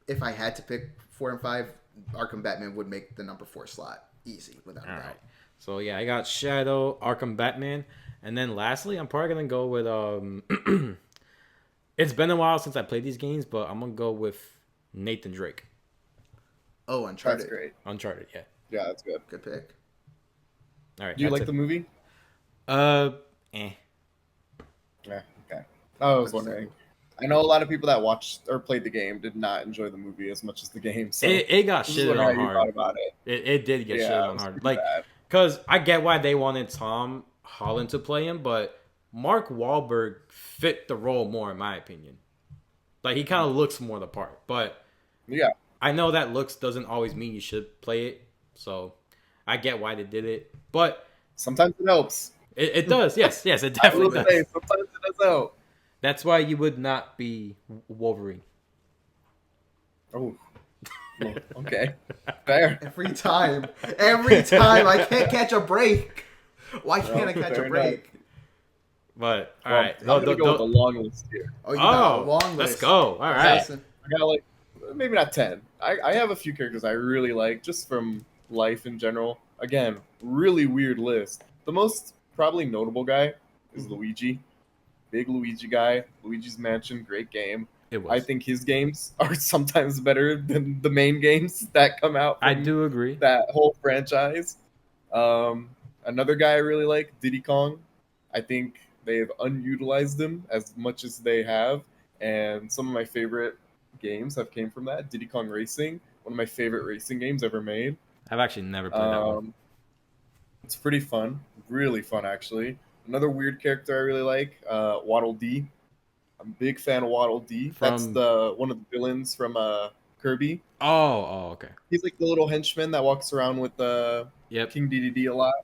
if I had to pick 4 and 5, Arkham Batman would make the number 4 slot easy without a All doubt. right. So yeah, I got Shadow, Arkham Batman, and then lastly, I'm probably gonna go with It's been a while since I played these games, but I'm gonna go with Nathan Drake. Oh, Uncharted. That's great. Uncharted, yeah. Yeah, that's good. Good pick. All right. Do you that's like it. the movie? Eh. Yeah. Okay. I was wondering. I know a lot of people that watched or played the game did not enjoy the movie as much as the game. So It got this is shitted what- how on you thought hard. about it. It did get Yeah, shitted it on was hard. pretty Like, bad. because I get why they wanted Tom Holland to play him, but Mark Wahlberg fit the role more, in my opinion. Like, he kind of looks more the part. But Yeah. I know that looks doesn't always mean you should play it. So I get why they did it. But Sometimes it helps. it does. Yes, it I definitely will does. say, sometimes it does help. That's why you would not be Wolverine. Oh. Well, okay. Fair. Every time I can't catch a break. Why can't I catch fair a break? But, all Well, right. I'm gonna go with a long list here. Oh, you got a Oh, long let's list. go. All right. Listen, I got like maybe not 10. I have a few characters I really like just from life in general. Again, really weird list. The most probably notable guy is Luigi. Big Luigi guy. Luigi's Mansion, great game. It was. I think his games are sometimes better than the main games that come out I from do agree. that whole franchise. Another guy I really like, Diddy Kong. I think they've unutilized him as much as they have, and some of my favorite games have came from that. Diddy Kong Racing, one of my favorite racing games ever made. I've actually never played that one. It's pretty fun, really fun actually. Another weird character I really like, Waddle Dee. I'm a big fan of Waddle Dee. That's From- the one of the villains from Kirby. Oh, okay. He's like the little henchman that walks around with Yep. King Dedede a lot.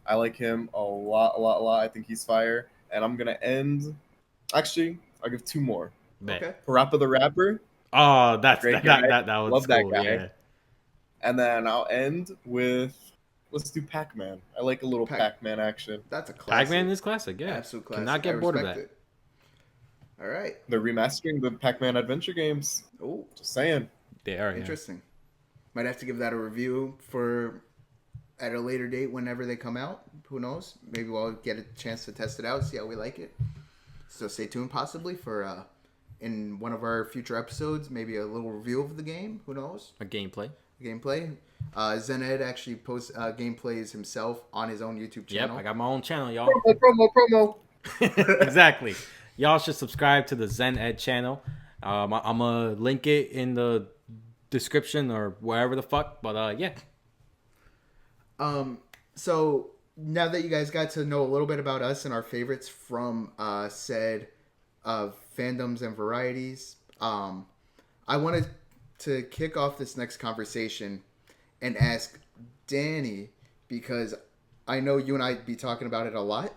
I like him a lot. I think he's fire. And I'm gonna end. Actually, I'll give 2 more. Bet. okay. Parappa the Rapper, Oh, that Great guy. was Love that cool. guy. Yeah. and then I'll end with. Let's do Pac-Man. I like a little Pac- Pac-Man action. That's a classic. Pac-Man is classic. Yeah. Absolute classic. Cannot get I bored of respect that. All right. They're remastering the Pac-Man adventure games. Oh, Just saying. They are, yeah. interesting. Might have to give that a review for at a later date whenever they come out. Who knows? Maybe we'll get a chance to test it out, see how we like it. So stay tuned, possibly for in one of our future episodes, maybe a little review of the game. Who knows? A gameplay. Zened actually posts gameplays himself on his own YouTube Yep, channel. I got my own channel, y'all. Promo. Exactly. Y'all should subscribe to the Zen Ed channel. I'm gonna link it in the description or wherever the fuck. But yeah. So now that you guys got to know a little bit about us and our favorites from said fandoms and varieties, I wanted to kick off this next conversation and ask Danny, because I know you and I be talking about it a lot.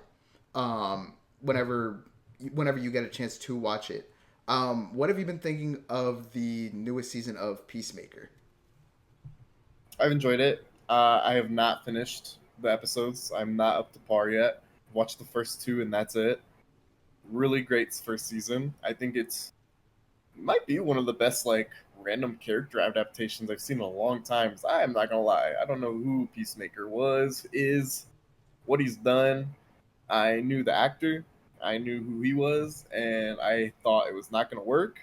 Whenever you get a chance to watch it, what have you been thinking of the newest season of Peacemaker? I've enjoyed it. I have not finished the episodes. I'm not up to par yet. Watched the first 2 and that's it. Really great first season. I think might be one of the best like random character adaptations I've seen in a long time. I'm not gonna lie, I don't know who Peacemaker is, what he's done. I knew the actor, I knew who he was, and I thought it was not gonna work.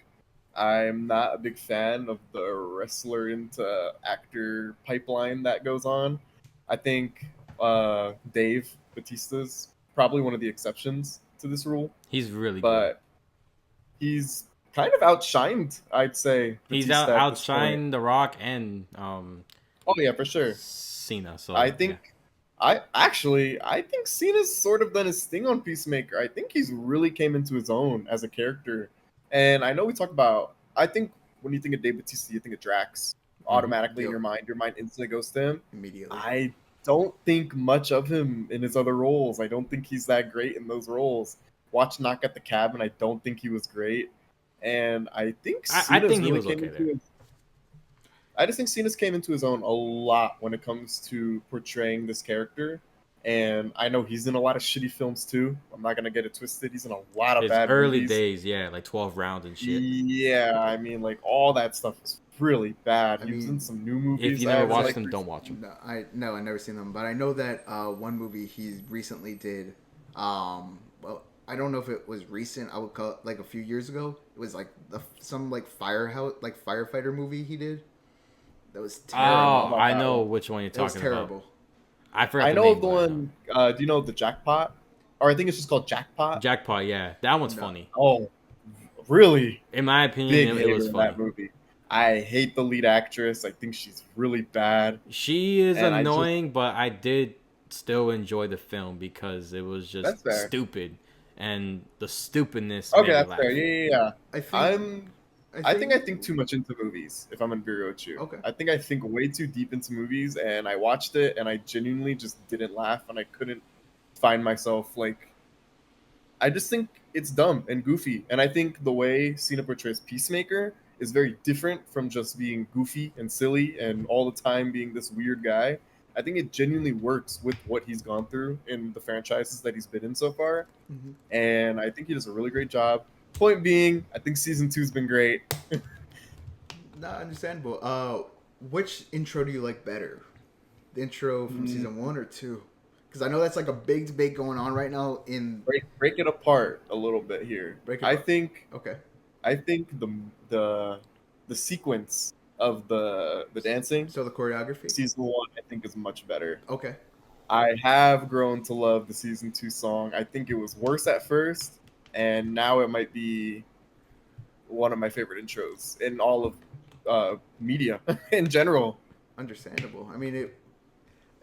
I'm not a big fan of the wrestler into actor pipeline that goes on. I think Dave Bautista's probably one of the exceptions to this rule, He's really good. but he's kind of outshined, I'd say. He's Batista at this point. outshined The Rock and Oh yeah, for sure. Cena. So I think I think Cena's sort of done his thing on Peacemaker. I think he's really came into his own as a character. And I know we talk about, I think when you think of Dave Bautista, you think of Drax. Automatically in your mind instantly goes to him. Immediately. I don't think much of him in his other roles. I don't think he's that great in those roles. Watch Knock at the Cabin, I don't think he was great. And I think I think he was okay there. I just think Cena's came into his own a lot when it comes to portraying this character. And I know he's in a lot of shitty films too. I'm not gonna get it twisted. He's in a lot of his bad early movies. days, yeah, like 12 rounds and shit. Yeah, I mean, like all that stuff is really bad. He was in some new movies. If you never watched them, don't watch them. No, I've never seen them, but I know that one movie he recently did. Well, I don't know if it was recent. I would call it like a few years ago. It was like some like firefighter movie he did. That was terrible. Oh, I know which one you're talking about. It was terrible. I forgot. I know of the one. Do you know the Jackpot? Or I think it's just called Jackpot. Jackpot, yeah, that one's funny. Oh, really? In my opinion, it was funny. That movie. I hate the lead actress. I think she's really bad. She is annoying, but I did still enjoy the film because it was just stupid, and the stupidness. Okay, that's fair. Yeah. I think too much into movies, if I'm gonna be real with you. Okay. I think way too deep into movies, and I watched it, and I genuinely just didn't laugh, and I couldn't find myself, like... I just think it's dumb and goofy, and I think the way Cena portrays Peacemaker is very different from just being goofy and silly and all the time being this weird guy. I think it genuinely works with what he's gone through in the franchises that he's been in so far, and I think he does a really great job. Point being, I think season 2's been great. Not understandable. Which intro do you like better? The intro from season 1 or 2? Because I know that's like a big debate going on right now. Break it apart a little bit here. I think the sequence of the dancing. So the choreography. Season 1, I think, is much better. Okay. I have grown to love the season 2 song. I think it was worse at first, and now it might be one of my favorite intros in all of media in general. Understandable. I mean,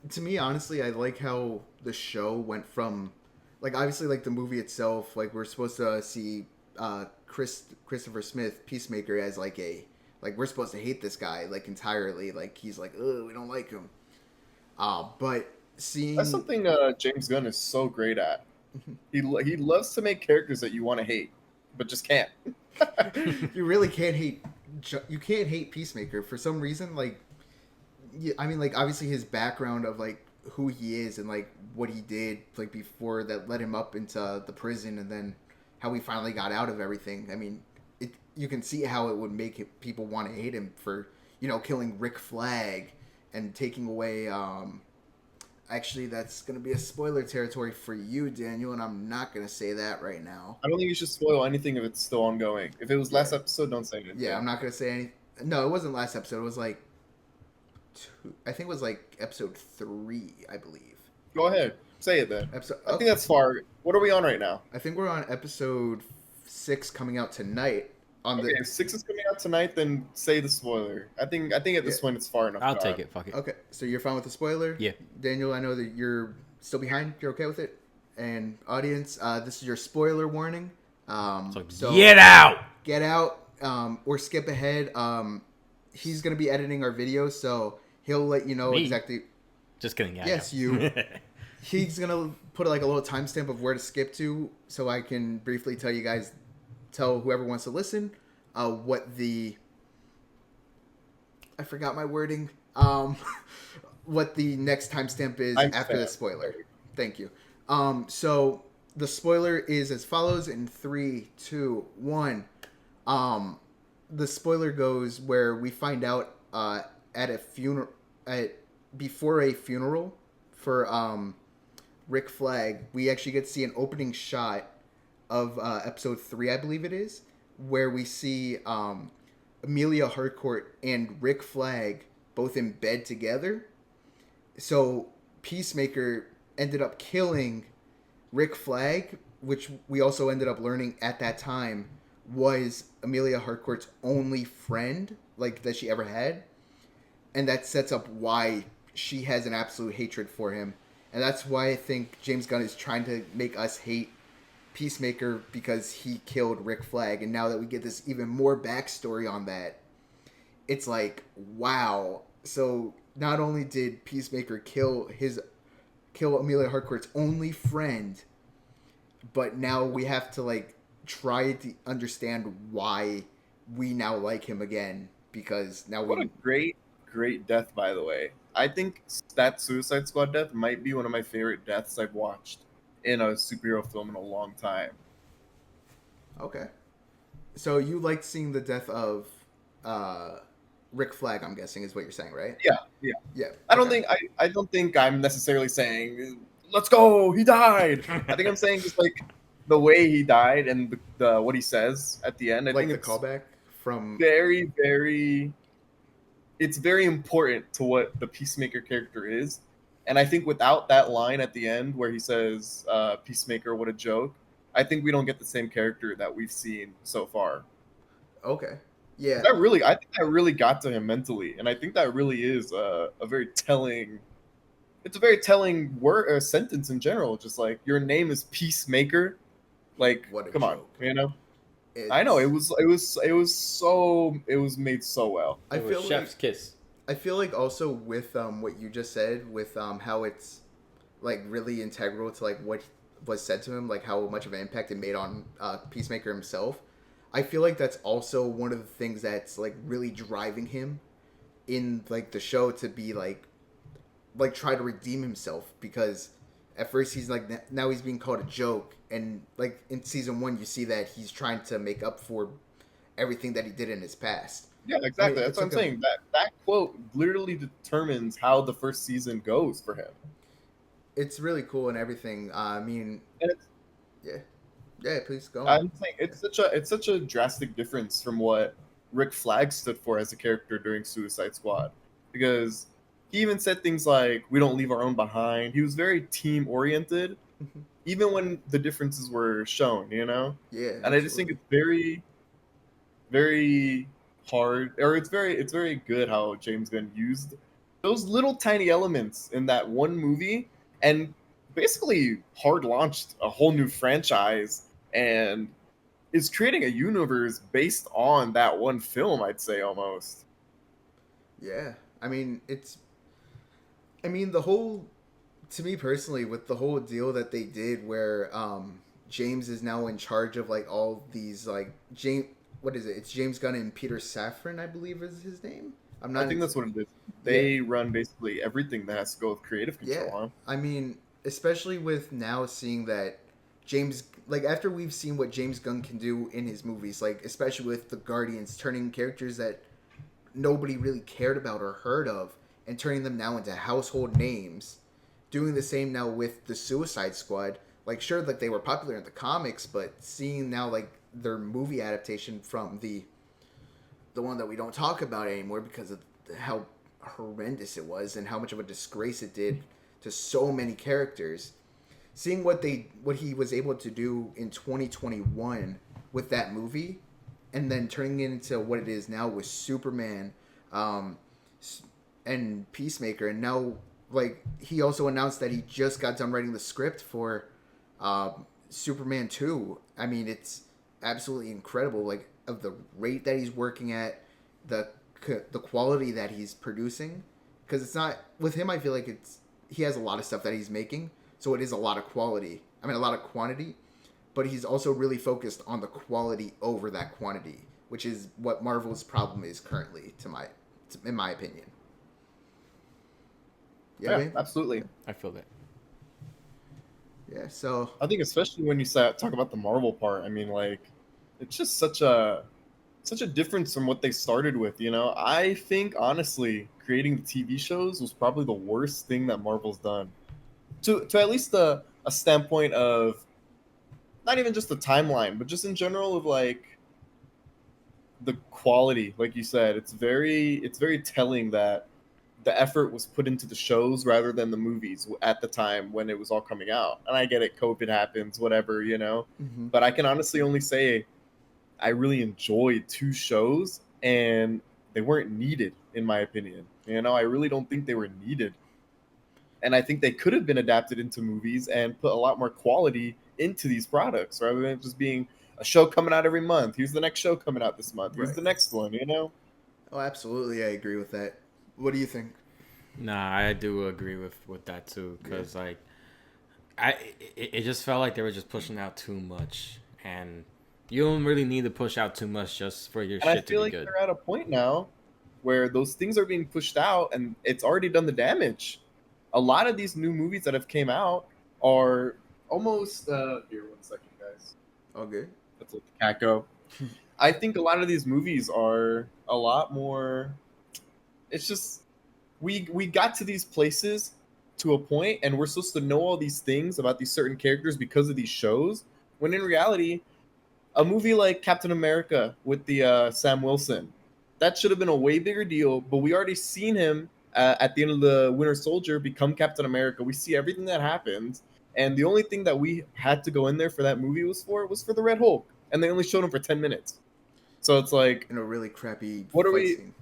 to me, honestly, I like how the show went from, like, obviously, like, the movie itself, like, we're supposed to see Christopher Smith, Peacemaker, as, like, we're supposed to hate this guy, like, entirely. Like, he's like, oh, we don't like him. But seeing... That's something James Gunn is so great at. He loves to make characters that you want to hate, but just can't. You really can't hate... You can't hate Peacemaker for some reason, like... I mean, like, obviously his background of, like, who he is and, like, what he did, like, before that led him up into the prison and then how he finally got out of everything. I mean, you can see how it would make people want to hate him for, killing Rick Flag and taking away. Actually, that's going to be a spoiler territory for you, Daniel, and I'm not going to say that right now. I don't think you should spoil anything if it's still ongoing. If it was last episode, don't say anything. Yeah, I'm not going to say anything. No, it wasn't last episode. It was like I think it was like episode 3, I believe. Go ahead. Say it then. I think that's far. What are we on right now? I think we're on episode 6 coming out tonight. If 6 is coming out tonight, then say the spoiler. I think at this point it's far enough. I'll take it. Fuck it. Okay, so you're fine with the spoiler? Yeah. Daniel, I know that you're still behind. You're okay with it? And audience, this is your spoiler warning. So get out! Get out, or skip ahead. He's going to be editing our video, so he'll let you know exactly. Just kidding. Yeah, yes, you. He's going to put like a little timestamp of where to skip to, so I can briefly tell whoever wants to listen what the... I forgot my wording. What the next timestamp is after the spoiler. Thank you. So the spoiler is as follows in 3, 2, 1. The spoiler goes where we find out at a funeral, before a funeral for Rick Flag, we actually get to see an opening shot of episode 3, I believe it is, where we see Amelia Harcourt and Rick Flag both in bed together. So Peacemaker ended up killing Rick Flag, which we also ended up learning at that time was Amelia Harcourt's only friend, like, that she ever had. And that sets up why she has an absolute hatred for him. And that's why I think James Gunn is trying to make us hate Peacemaker, because he killed Rick Flag. And now that we get this even more backstory on that, it's like, wow. So not only did Peacemaker kill Amelia Harcourt's only friend, but now we have to like try to understand why we now like him again, because now what a great death, by the way. I think that Suicide Squad death might be one of my favorite deaths I've watched in a superhero film in a long time. Okay. So you liked seeing the death of Rick Flag, I'm guessing, is what you're saying, right? Yeah. I don't think I'm necessarily saying, let's go, he died. I think I'm saying just like the way he died and the what he says at the end. I like think the callback from very, very. It's very important to what the Peacemaker character is. And I think without that line at the end where he says, Peacemaker, what a joke, I think we don't get the same character that we've seen so far. Okay. Yeah. I think that really got to him mentally. And I think that really is a very telling, it's a very telling word or sentence in general. Just like, your name is Peacemaker. Like, come on, you know? I know, it was made so well. I feel chef's kiss. I feel like also with what you just said, with how it's like really integral to like what was said to him, like how much of an impact it made on Peacemaker himself. I feel like that's also one of the things that's like really driving him in like the show to be like try to redeem himself, because at first he's like, now he's being called a joke, and like in season 1 you see that he's trying to make up for everything that he did in his past. Yeah, exactly. I mean, that's what I'm saying. That quote literally determines how the first season goes for him. It's really cool and everything. I mean, yeah. Please go on. I'm saying it's such a drastic difference from what Rick Flag stood for as a character during Suicide Squad, because he even said things like, "We don't leave our own behind." He was very team oriented, even when the differences were shown. You know. Yeah. And absolutely. I just think it's very, very hard, or it's very good how James Gunn used those little tiny elements in that one movie and basically hard launched a whole new franchise and is creating a universe based on that one film, I'd say, almost. Yeah. I mean, the whole, to me personally, with the whole deal that they did where James is now in charge of like all these like what is it? It's James Gunn and Peter Safran, I believe is his name. I think that's what it is. They run basically everything that has to go with creative control. Yeah. I mean, especially with now seeing that James, like after we've seen what James Gunn can do in his movies, like especially with the Guardians, turning characters that nobody really cared about or heard of, and turning them now into household names. Doing the same now with the Suicide Squad. Like sure, like they were popular in the comics, but seeing now like their movie adaptation from the one that we don't talk about anymore because of how horrendous it was and how much of a disgrace it did to so many characters. Seeing what he was able to do in 2021 with that movie, and then turning it into what it is now with Superman, and Peacemaker, and now like he also announced that he just got done writing the script for Superman 2. I mean, it's absolutely incredible, like of the rate that he's working at, the quality that he's producing, because it's not with him. I feel like he has a lot of stuff that he's making, so it is a lot of quality. I mean, a lot of quantity, but he's also really focused on the quality over that quantity, which is what Marvel's problem is currently, in my opinion. Yeah, absolutely. I feel that. Yeah, so I think especially when you talk about the Marvel part, I mean, like, it's just such a difference from what they started with. You know, I think honestly, creating the TV shows was probably the worst thing that Marvel's done. To at least a standpoint of not even just the timeline, but just in general of like the quality. Like you said, it's very telling that the effort was put into the shows rather than the movies at the time when it was all coming out. And I get it, COVID happens, whatever, you know. mm-hmm. But I can honestly only say I really enjoyed two shows, and they weren't needed, in my opinion. You know, I really don't think they were needed. And I think they could have been adapted into movies and put a lot more quality into these products rather than just being a show coming out every month. Here's the next show coming out this month. Here's Right. the next one, you know? Oh, absolutely, I agree with that. What do you think? Nah, I do agree with that too, because like, it just felt like they were just pushing out too much, and you don't really need to push out too much just for your And I shit to feel be like good. they're at a point now where those things are being pushed out and it's already done the damage. A lot of these new movies that have came out are almost here 1 second, guys. All good. Let's let the cat go. I think a lot of these movies are a lot more. It's just we got to these places to a point, and we're supposed to know all these things about these certain characters because of these shows. When in reality, a movie like Captain America with the Sam Wilson, that should have been a way bigger deal. But we already seen him at the end of the Winter Soldier become Captain America. We see everything that happens, and the only thing that we had to go in there for that movie was for the Red Hulk, and they only showed him for 10 minutes. So it's like, In a really crappy what are fight we? scene.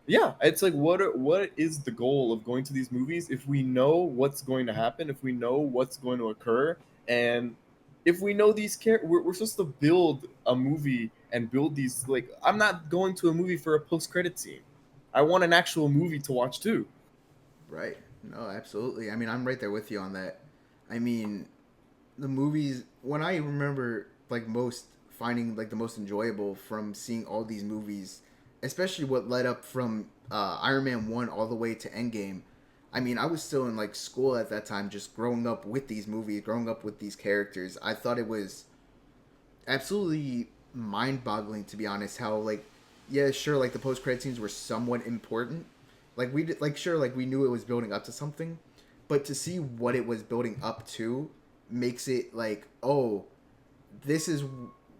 Yeah, it's like what is the goal of going to these movies if we know what's going to happen, if we know what's going to occur, and if we know these characters, we're supposed to build a movie and build these. Like, I'm not going to a movie for a post-credit scene. I want an actual movie to watch too. Right. No, absolutely. I mean, I'm right there with you on that. I mean, the movies, when I remember like finding like the most enjoyable from seeing all these movies, especially what led up from Iron Man 1 all the way to Endgame. I mean, I was still in like school at that time, just growing up with these movies, growing up with these characters. I thought it was absolutely mind-boggling, to be honest, how like, yeah, sure, like the post-credit scenes were somewhat important. Like we did, like sure, like we knew it was building up to something, but to see what it was building up to makes it like, oh, this is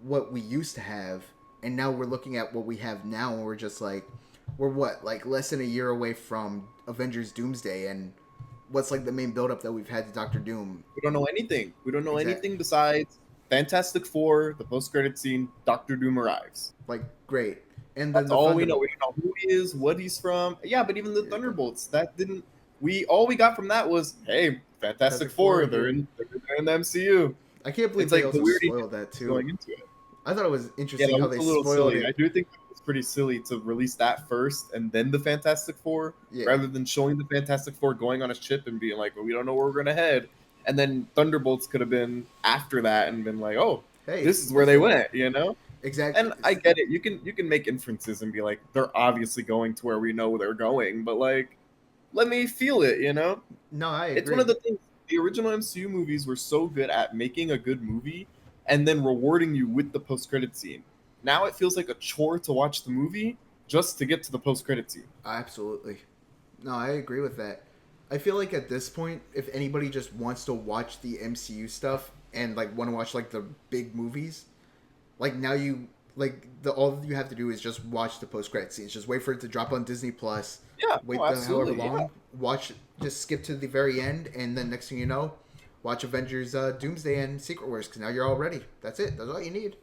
what we used to have, and now we're looking at what we have now, and we're just like, we're what, like less than a year away from Avengers Doomsday, and what's like the main buildup that we've had to Doctor Doom? We don't know anything. We don't know Exact- anything besides Fantastic Four, the post-credit scene, Doctor Doom arrives. Like, great. And then That's the all we know. Thunderbolt. We don't know who he is, what he's from. Yeah, but even the Yeah, Thunderbolts, that didn't. All we got from that was, hey, Fantastic Four, they're in the MCU. I can't believe It's they like the also weird spoiled that going too. into it. I thought it was Yeah, interesting that how was they a little spoiled silly. it. I do think it was pretty silly to release that first and then the Fantastic Four, Yeah. rather than showing the Fantastic Four going on a ship and being like, well, we don't know where we're going to head. And then Thunderbolts could have been after that and been like, oh, Hey, this is where they went, you know? Exactly. And I get it. You can make inferences and be like, they're obviously going to where we know they're going, but like, let me feel it, you know? No, I agree. It's one of the things. the original MCU movies were so good at making a good movie and then rewarding you with the post-credit scene. Now it feels like a chore to watch the movie just to get to the post-credit scene. Absolutely. No, I agree with that. I feel like at this point, if anybody just wants to watch the MCU stuff and like want to watch like the big movies, like now you like the all you have to do is just watch the post credit scenes. Just wait for it to drop on Disney Plus. Yeah, Wait however long. Watch just skip to the very end, and then next thing you know, watch Avengers Doomsday and Secret Wars because now you're all ready. That's it. That's all you need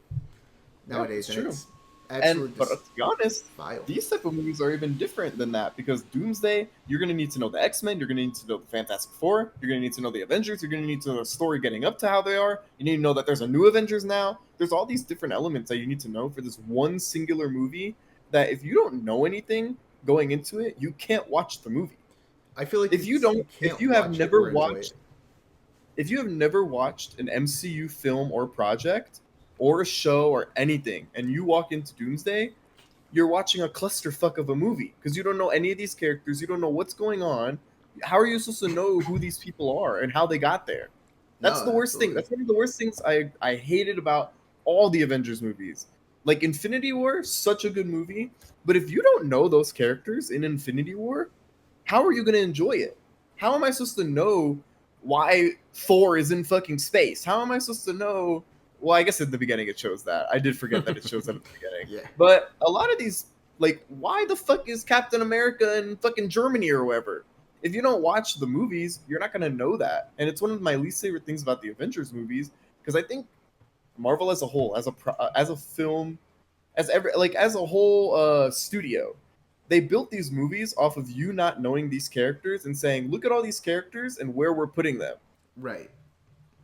nowadays. Yeah, It's absolutely but to be honest, vile. these type of movies are even different than that because Doomsday, you're gonna need to know the X-Men, you're gonna need to know the Fantastic Four, you're gonna need to know the Avengers, you're gonna need to know the story getting up to how they are. You need to know that there's a new Avengers now. There's all these different elements that you need to know for this one singular movie. That if you don't know anything going into it, you can't watch the movie. I feel like If you don't, if you have never watched, it. if you have never watched an MCU film or project or a show or anything, and you walk into Doomsday, you're watching a clusterfuck of a movie because you don't know any of these characters, you don't know what's going on. How are you supposed to know who these people are and how they got there? That's the worst thing. That's one of the worst things I hated about all the Avengers movies. Like Infinity War, such a good movie, but if you don't know those characters in Infinity War, how are you going to enjoy it? How am I supposed to know why Thor is in fucking space? How am I supposed to know? Well, I guess at the beginning it shows that. I did forget that it shows that at the beginning. Yeah. But a lot of these, like, why the fuck is Captain America in fucking Germany or wherever? If you don't watch the movies, you're not going to know that. And it's one of my least favorite things about the Avengers movies because I think Marvel as a whole, as a film, as a whole studio, they built these movies off of you not knowing these characters and saying, look at all these characters and where we're putting them. Right.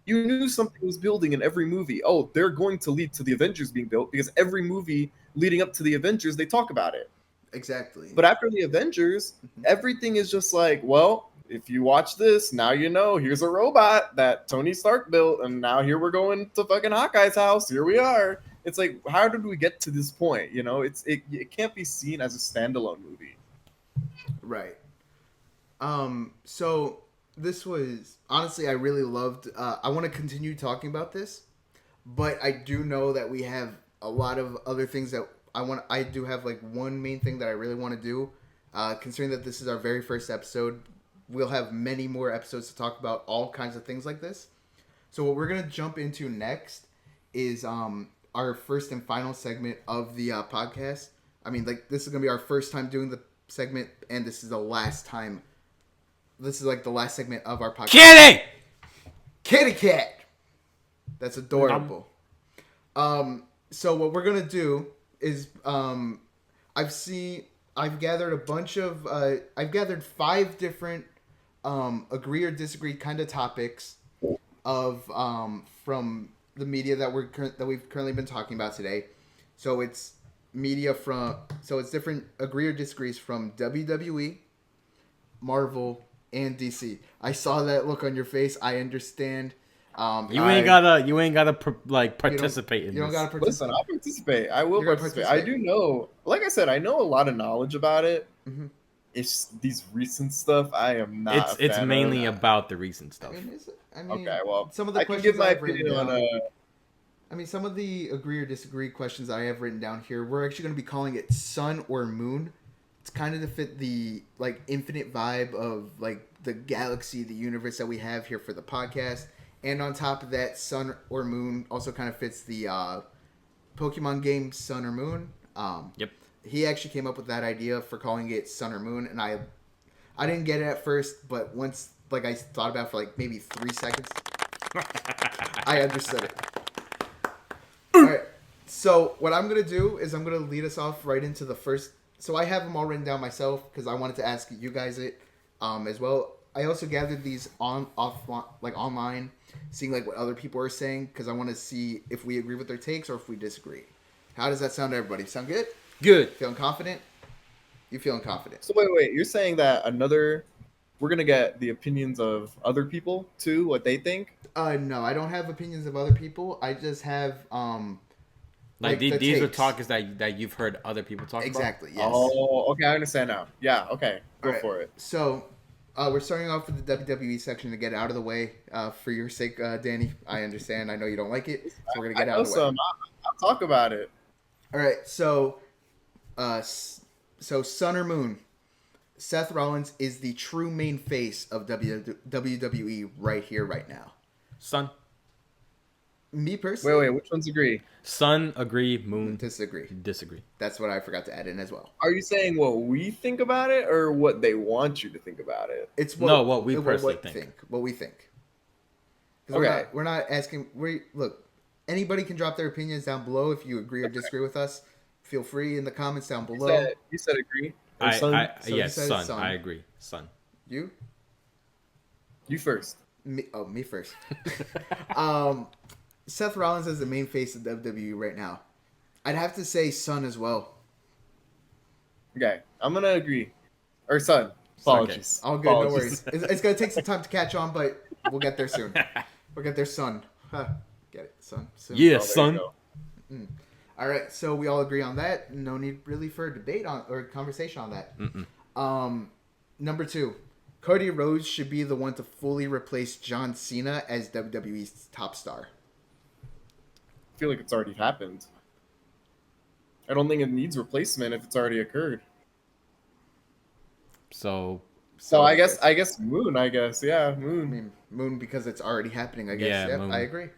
You knew something was building in every movie. Oh, they're going to lead to the Avengers being built because every movie leading up to the Avengers, they talk about it. Exactly. But after the Avengers, everything is just like, well, if you watch this, now you know, here's a robot that Tony Stark built, and now here we're going to fucking Hawkeye's house. Here we are. It's like, how did we get to this point? You know, it can't be seen as a standalone movie. Right. So this was honestly, I really loved. I want to continue talking about this, but I do know that we have a lot of other things that I want. I do have like one main thing that I really want to do. Considering that this is our very first episode, we'll have many more episodes to talk about all kinds of things like this. So what we're gonna jump into next is our first and final segment of the podcast. I mean, like, this is gonna be our first time doing the segment, and this is the last time. This is like the last segment of our podcast. Kitty cat. That's adorable. So what we're gonna do is I've gathered a bunch of I've gathered 5 different agree or disagree kind of topics of from the media that we've currently been talking about today. So it's it's different agree or disagrees from WWE, Marvel, and DC. I saw that look on your face. I understand. You ain't gotta participate in this. You don't gotta participate. Listen, I'll participate. I will participate. I do know. Like I said, I know a lot of knowledge about it. Mm-hmm. It's these recent stuff. I am not. It's mainly about the recent stuff. I mean, okay. Well, some of the I questions can give my I've written opinion down, on. I mean, some of the agree or disagree questions I have written down here, we're actually going to be calling it sun or moon. It's kind of to fit the like infinite vibe of like the galaxy, the universe that we have here for the podcast. And on top of that, sun or moon also kind of fits the Pokemon game Sun or Moon. Yep. He actually came up with that idea for calling it Sun or Moon, and I didn't get it at first, but once like I thought about it for like maybe 3 seconds, I understood it. All right. So what I'm gonna do is I'm gonna lead us off right into the first. So I have them all written down myself because I wanted to ask you guys it as well. I also gathered these online, seeing like what other people are saying because I want to see if we agree with their takes or if we disagree. How does that sound to everybody? Sound good? Good. Feeling confident? You feeling confident? So wait. You're saying that we're gonna get the opinions of other people too, what they think? No, I don't have opinions of other people. I just have these are topics that you've heard other people talk about. Exactly. Yes. Oh, okay. I understand now. Yeah. Okay. Go for it. So, We're starting off with the WWE section to get out of the way. For your sake, Danny, I understand. I know you don't like it, so we're gonna I get out know of the way. some. I'll talk about it. All right. So, Sun or Moon. Seth Rollins is the true main face of WWE right here, right now. Sun. Me personally, Wait, which ones agree? Sun, agree. Moon, disagree. disagree. That's what I forgot to add in as well. Are you saying what we think about it, or what they want you to think about it? It's what we personally think. What we think. 'Cause Okay. we're not asking. Look. Anybody can drop their opinions down below. If you agree or disagree with us, feel free in the comments down below. You said agree. Or Sun? So Yes, he said Sun. Sun. I agree. Sun. You? You first. Me first. Seth Rollins is the main face of WWE right now. I'd have to say Sun as well. Okay, I'm gonna agree. Or Sun. Apologies. All good, Apologies. no worries. It's gonna take some time to catch on, but we'll get there soon. We'll get there, Sun. Huh. Get it, Sun. Soon. Yeah, Oh, there you Sun. go. All right, so we all agree on that. No need really for a debate on or conversation on that. Number 2, Cody Rhodes should be the one to fully replace John Cena as WWE's top star. I feel like it's already happened. I don't think it needs replacement if it's already occurred. So So I guess Moon. Yeah, Moon. I mean, Moon because it's already happening. I guess. Yeah, Yep, Moon. I agree.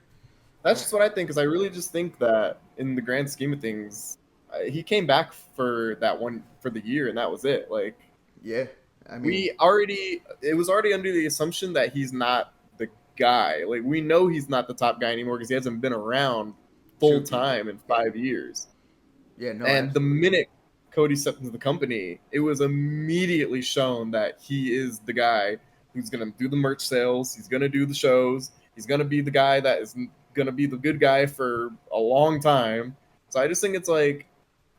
That's just what I think. Because I really just think that in the grand scheme of things, he came back for that one for the year, and that was it. Like Yeah, I mean, it was already under the assumption that he's not the guy. Like we know he's not the top guy anymore because he hasn't been around full time in 5 years. yeah, no. And the minute Cody stepped into the company, it was immediately shown that he is the guy who's going to do the merch sales. He's going to do the shows. He's going to be the guy that is going to be the good guy for a long time. So I just think it's like,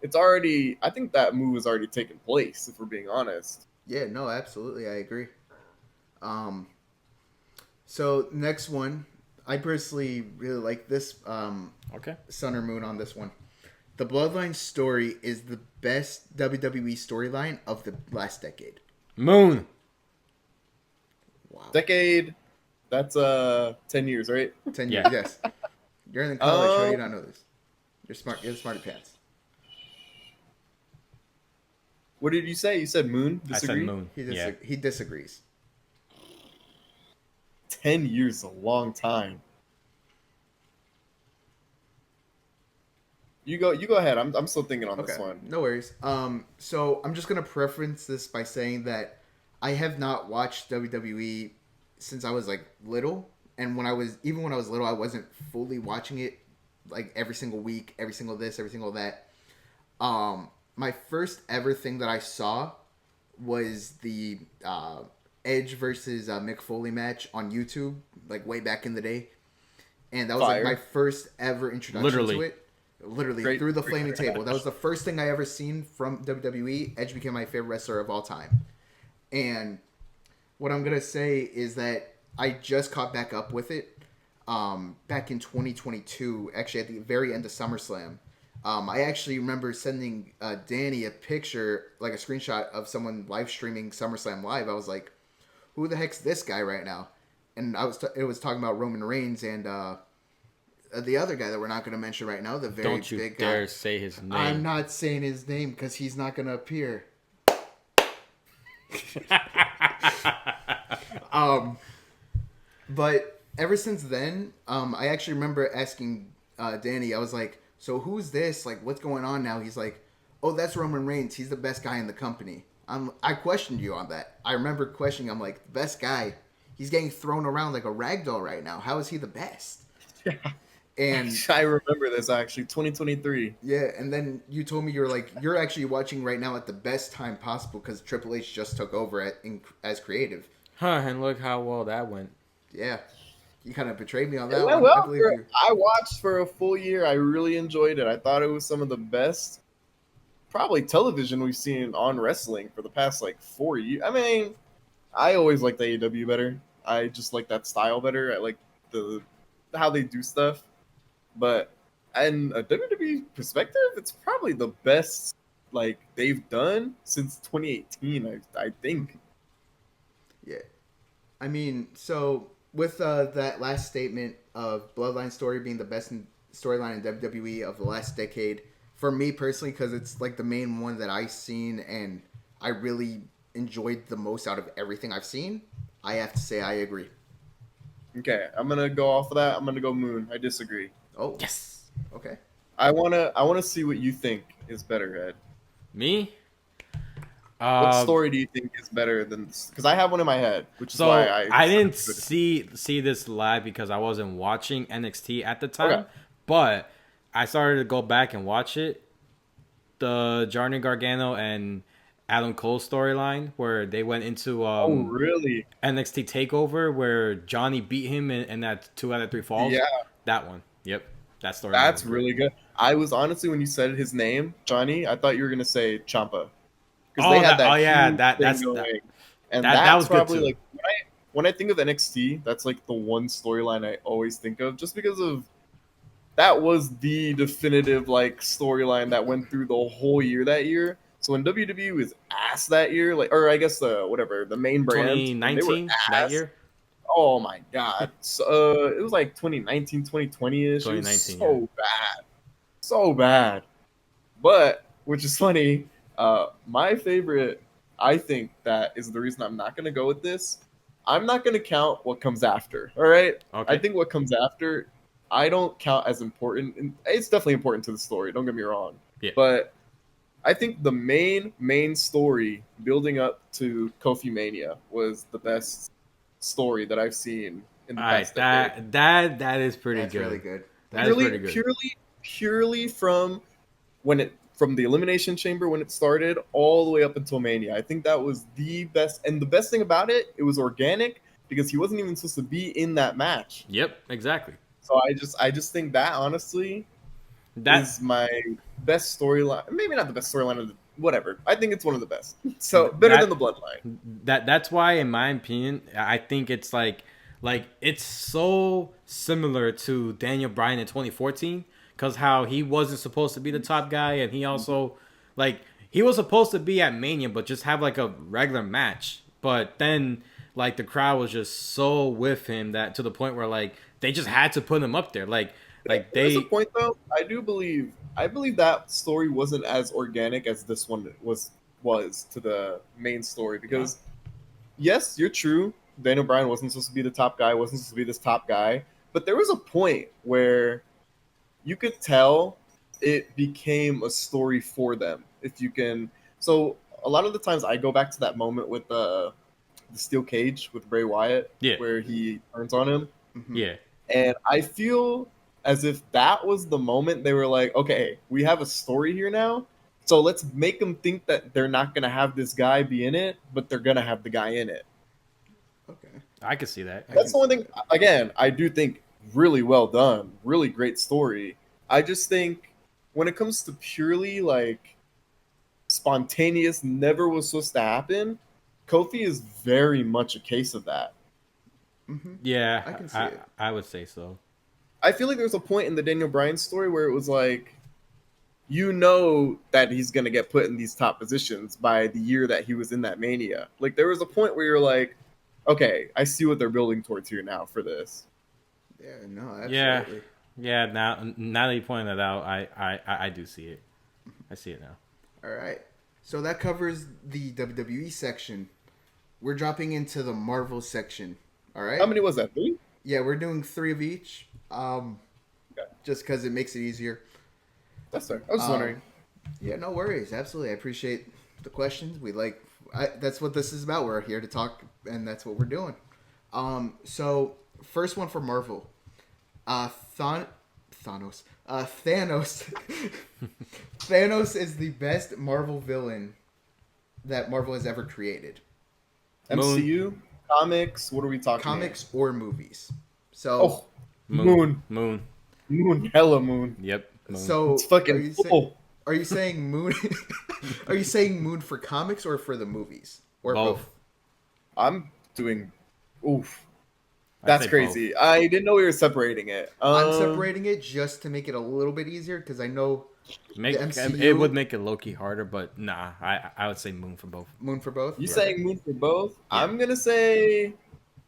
I think that move has already taken place, if we're being honest. Yeah, no, absolutely, I agree. So next one, I personally really like this. okay. Sun or Moon on this one. The Bloodline story is the best WWE storyline of the last decade. Moon. Wow. Decade, that's 10 years, right? 10 years, Yeah. yes. You're in college, how do you not know this? You're smart. You're the smarty pants. What did you say? You said Moon? Disagree? I said Moon. Yeah. He disagrees. 10 years is a long time. You go ahead. I'm still thinking on this one. No worries. So I'm just gonna preference this by saying that I have not watched WWE since I was like little, and when I was little, I wasn't fully watching it like every single week, every single this, every single that. My first ever thing that I saw was the Edge versus Mick Foley match on YouTube, like way back in the day, and that was like my first ever introduction to it. Literally through the flaming table. That was the first thing I ever seen from WWE. Edge became my favorite wrestler of all time. And what I'm gonna say is that I just caught back up with it back in 2022, actually at the very end of SummerSlam. I actually remember sending Danny a picture, like a screenshot of someone live streaming SummerSlam live. I was like, "Who the heck's this guy right now?" And it was talking about Roman Reigns and the other guy that we're not going to mention right now, the very Don't you big dare guy. say his name. I'm not saying his name because he's not going to appear. But ever since then, I actually remember asking Danny, I was like, so who's this? Like, what's going on now? He's like, oh, that's Roman Reigns. He's the best guy in the company. I questioned you on that. I remember questioning, I'm like, best guy? He's getting thrown around like a rag doll right now. How is he the best? Yeah. And I remember this actually, 2023. Yeah, and then you told me you're actually watching right now at the best time possible because Triple H just took over as creative. Huh, and look how well that went. Yeah, you kind of betrayed me on that Well, one. I believe you. I watched for a full year. I really enjoyed it. I thought it was some of the best, probably television we've seen on wrestling for the past like 4 years. I mean, I always liked AEW better. I just like that style better. I like how they do stuff. But in a WWE perspective, it's probably the best like they've done since 2018. I think. Yeah. I mean, so with that last statement of Bloodline story being the best storyline in WWE of the last decade, for me personally, because it's like the main one that I've seen and I really enjoyed the most out of everything I've seen, I have to say I agree. Okay, I'm gonna go off of that. I'm gonna go Moon. I disagree. Oh, Yes. okay. I wanna see what you think is better, Ed. Me? What Uh, story do you think is better than this? Because I have one in my head, which is why so I I didn't decided to see this live because I wasn't watching NXT at the Okay. time, but I started to go back and watch it. The Johnny Gargano and Adam Cole storyline where they went into Oh, really? NXT Takeover where Johnny beat him in that 2 out of 3 falls. Yeah, That one. Yep. That storyline was that's good. really good. I was honestly, when you said his name, Johnny, I thought you were gonna say Champa, because they Oh had that. Oh that yeah. huge thing That going, and that that's was good probably too. like when I think of NXT, that's like the one storyline I always think of, just because of that was the definitive like storyline that went through the whole year that year. So when WWE was ass that year, like, or I guess the whatever the main brand when they were 2019 that ass, year. oh my god, so, it was like 2019, 2020 ish. It was 2019. Yeah. so bad. But which is funny, my favorite, I think that is the reason I'm not gonna go with this. I'm not gonna count what comes after. All right, I Okay. think what comes after, I don't count as important. And it's definitely important to the story. Don't get me wrong, Yeah. but I think the main story building up to Kofi Mania was the best story that I've seen in the All right. past decade. That is pretty That's really good. good. That is Purely, pretty good. purely from from the elimination chamber when it started all the way up until Mania. I think that was the best, and the best thing about it, it was organic because he wasn't even supposed to be in that match. Yep. Exactly. So I just think that honestly That is my best storyline. Maybe not the best storyline of the whatever. I think it's one of the best. So better than the that Bloodline. that's why, in my opinion, I think it's like it's so similar to Daniel Bryan in 2014 because how he wasn't supposed to be the top guy and he also like he was supposed to be at Mania but just have like a regular match, but then like the crowd was just so with him that to the point where like they just had to put him up there like There is a they. point though. I believe that story wasn't as organic as this one was to the main story Wow. because yes, you're true. Daniel Bryan wasn't supposed to be the top guy, wasn't supposed to be this top guy, but there was a point where you could tell it became a story for them. If you can, so a lot of the times I go back to that moment with the steel cage with Bray Wyatt, Yeah. where he turns on him, Hmm. Yeah. and I feel as if that was the moment they were like, okay, we have a story here now. So let's make them think that they're not going to have this guy be in it, but they're going to have the guy in it. Okay. I could see that. I That's can the one see thing. that. Again, I do think really well done, really great story. I just think when it comes to purely like spontaneous, never was supposed to happen, Kofi is very much a case of that. Hmm. Yeah, I can see I it. I would say so. I feel like there's a point in the Daniel Bryan story where it was like, you know that he's gonna get put in these top positions by the year that he was in that Mania. Like there was a point where you're like, okay, I see what they're building towards here now for this. Yeah. No. Yeah, Absolutely. yeah. Now that you pointed that out, I do see it. I see it now. All right. So that covers the WWE section. We're dropping into the Marvel section. All How right. many was that? 3? Yeah, we're doing three of each. Okay. Just because it makes it easier. That's fair. I was just Um, wondering. yeah, no worries. Absolutely, I appreciate the questions. That's what this is about. We're here to talk, and that's what we're doing. So first one for Marvel. Uh, Thon- Thanos. Thanos. Thanos is the best Marvel villain that Marvel has ever created, Moon, MCU comics. What are we talking? comics or movies. Here? So, Oh, moon, Moon. hella moon. Yep, Moon. It's so fucking full. are you saying Moon? Are you saying Moon for comics or for the movies or both? Both. I'm doing. Oof, I'd that's say crazy. I didn't know we were separating it. I'm separating it just to make it a little bit easier because I know Make The it MCU. would make it low key harder, but nah, I would say Moon for both. Moon for both. You Yeah. saying Moon for both? Yeah. I'm gonna say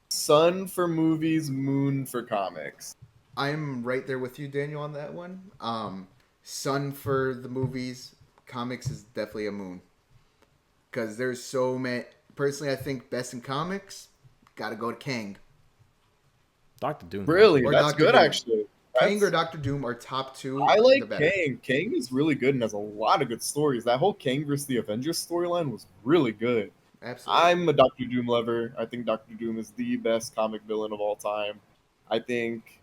Sun for movies, Moon for comics. I'm right there with you, Daniel, on that one. Sun for the movies, comics is definitely a Moon because there's so many. Personally, I think best in comics, gotta go to Kang. Doctor Doom. Really, Or that's Dr. good Doom. actually. Kang or That's, Doctor Doom are top two. I The like better. Kang. Kang is really good and has a lot of good stories. That whole Kang versus the Avengers storyline was really good. Absolutely. I'm a Doctor Doom lover. I think Doctor Doom is the best comic villain of all time. I think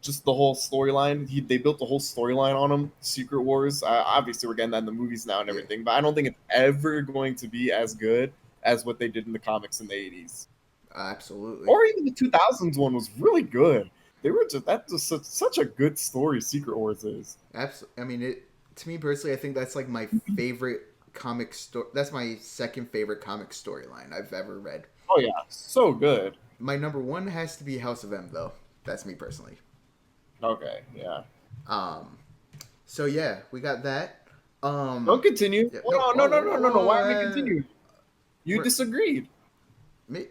just the whole storyline. They built the whole storyline on him. Secret Wars. Obviously, we're getting that in the movies now and Yeah. everything, but I don't think it's ever going to be as good as what they did in the comics in the '80s, Absolutely. or even the 2000s one was really good. They were just that's just such a good story. Secret Wars is. I mean, it to me personally, I think that's like my favorite comic story. That's my second favorite comic storyline I've ever read. Oh yeah, so good. My number one has to be House of M, though. That's me personally. Okay, yeah. Um, so yeah, we got that. Don't continue. Yeah, Hold no, on, no. Why are we uh, continuing? You we're- disagreed. me,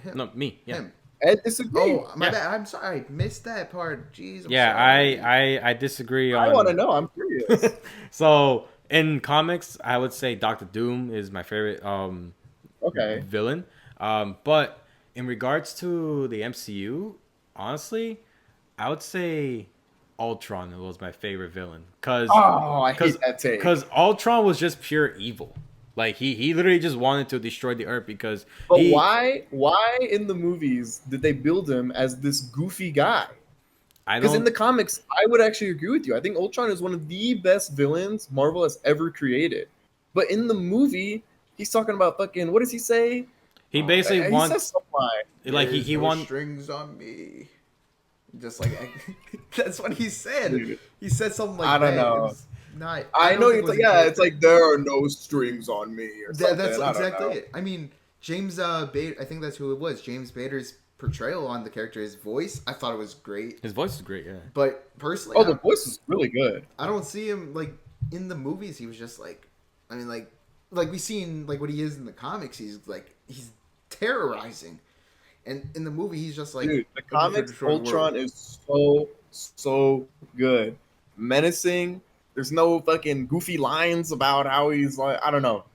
him, No, me. Yeah. him. Ed disagreed. Oh, my Yeah. bad. I'm sorry. I missed that part. Jeez. I'm Yeah, sorry. I disagree I want to on. know. I'm curious. So in comics, I would say Doctor Doom is my favorite Okay. villain. But in regards to the MCU, honestly, I would say Ultron was my favorite villain Oh, I hate that take. because Ultron was just pure evil. Like he literally just wanted to destroy the Earth because But he. why in the movies did they build him as this goofy guy? I Because in don't. the comics, I would actually agree with you. I think Ultron is one of the best villains Marvel has ever created. But in the movie, he's talking about fucking, what does he say? He basically He says wants something like, like There's he no wants. strings on me. Just like that's what he said. Dude. He said something like I don't that. know. It was not. I don't know think it's it was like, in yeah, character. it's like there are no strings on me or something. That's I don't exactly know. it. I mean, James Bader. I think that's who it was. James Bader's portrayal on the character, his voice. I thought it was great. His voice is great. Yeah. But personally, Oh, the voice is really good. I don't see him like in the movies. He was just like, I mean, like we seen like what he is in the comics. He's terrorizing, and in the movie he's just like, Dude, the looking for comics destroy the Ultron world. is so good. Menacing. There's no fucking goofy lines about how he's like I don't know.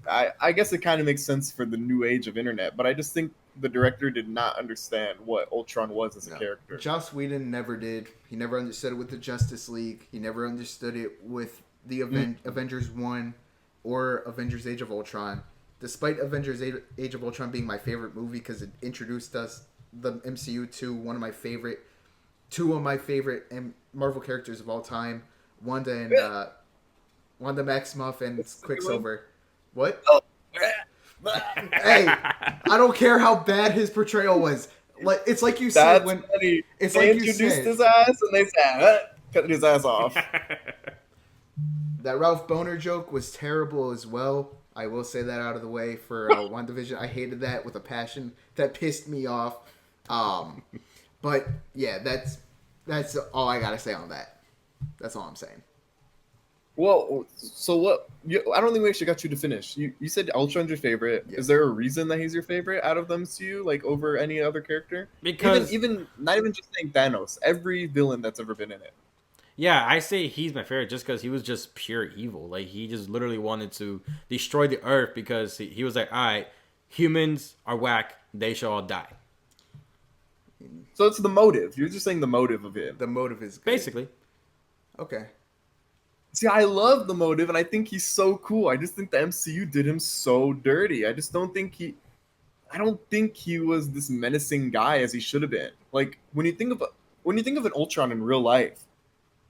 I guess it kind of makes sense for the new age of internet, but I just think the director did not understand what Ultron was as a No. character. Joss Whedon never did. He never understood it with the Justice League. He never understood it with the Avengers 1 or Avengers Age of Ultron. Despite Avengers Age of Ultron being my favorite movie because it introduced us the MCU to two of my favorite Marvel characters of all time, Wanda Maximoff and Quicksilver. What? Hey, I don't care how bad his portrayal was. Like it's like you said That's when funny. it's They like you introduced said. his ass and they said, cut his ass off. That Ralph Boner joke was terrible as well. I will say that out of the way for WandaVision. I hated that with a passion. That pissed me off. But yeah, that's all I gotta say on that. That's all I'm saying. Well, so what? I don't think we actually got you to finish. You said Ultron's your favorite. Yeah. Is there a reason that he's your favorite out of them MCU, like over any other character? Because even not even just saying Thanos, every villain that's ever been in it. yeah, I say he's my favorite just because he was just pure evil. Like he just literally wanted to destroy the Earth because he was like, all right, humans are whack. They shall all die. So it's the motive. You're just saying the motive of it. The motive is good. Basically. Okay. See, I love the motive, and I think he's so cool. I just think the MCU did him so dirty. I just don't think I don't think he was this menacing guy as he should have been. Like when you think of an Ultron in real life,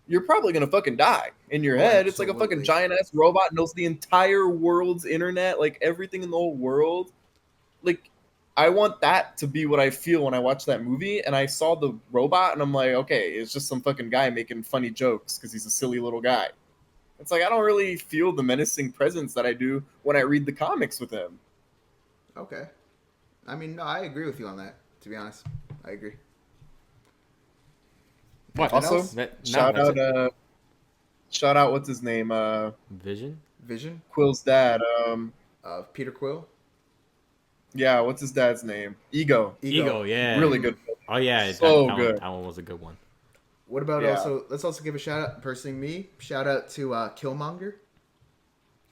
you're probably gonna fucking die in your head. It's like a fucking Absolutely. giant ass robot knows the entire world's internet, like everything in the whole world. Like I want that to be what I feel when I watch that movie. And I saw the robot, and I'm like, okay, it's just some fucking guy making funny jokes because he's a silly little guy. It's like I don't really feel the menacing presence that I do when I read the comics with him. Okay. I mean, no, I agree with you on that. To be honest, I agree. What? Also, That- no, shout that's out, it. Shout out, what's his name? Vision. Vision, Quill's dad. Peter Quill, Yeah, what's his dad's name? Ego. Ego. Yeah. Really good. Oh yeah, So that good. one was a good one. What about Yeah. also? Let's also give a shout out. Personally, me shout out to Killmonger.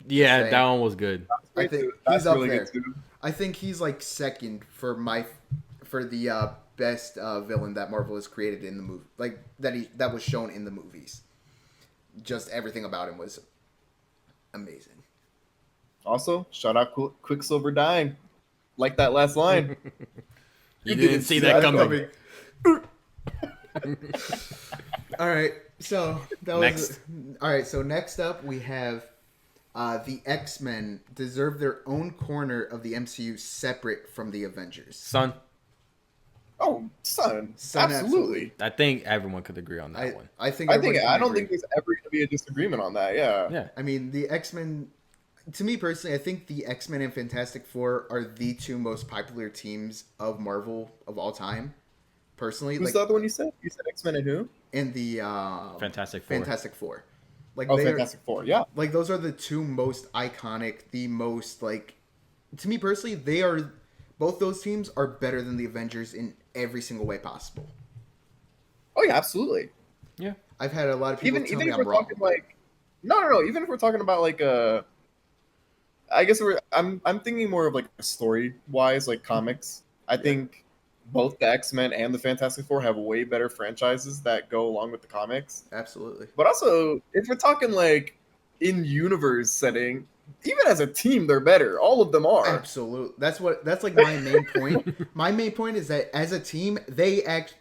Yeah, saying. that one was good. I think That's he's up really there. good too. I think he's like second for the best villain that Marvel has created in the movie, like that was shown in the movies. Just everything about him was amazing. Also, shout out Quicksilver dying. Like that last line. You didn't see that coming. All right, so that Next. was all right. So next up we have the X-Men deserve their own corner of the MCU separate from the Avengers. Son, Oh, son. Son, Absolutely. I think everyone could agree on that one. I think I everybody can don't agree. think there's ever going to be a disagreement on that. Yeah. Yeah. I mean, the X-Men, to me personally, I think the X-Men and Fantastic Four are the two most popular teams of Marvel of all time. Personally, Who's like the other one you said? You said X-Men and who? in the Fantastic Four. Fantastic Four. Like Oh, they Fantastic Four. Yeah. like those are the two most iconic, the most like to me personally, they are both those teams are better than the Avengers in every single way possible. Oh yeah, absolutely. Yeah. I've had a lot of people tell Even me if I'm we're wrong. talking like no. Even if we're talking about like I guess I'm thinking more of like story wise, like comics. I think both the X-Men and the Fantastic Four have way better franchises that go along with the comics. Absolutely. But also, if we're talking like in universe setting, even as a team, they're better. All of them are. Absolutely. That's like my main point. My main point is that as a team,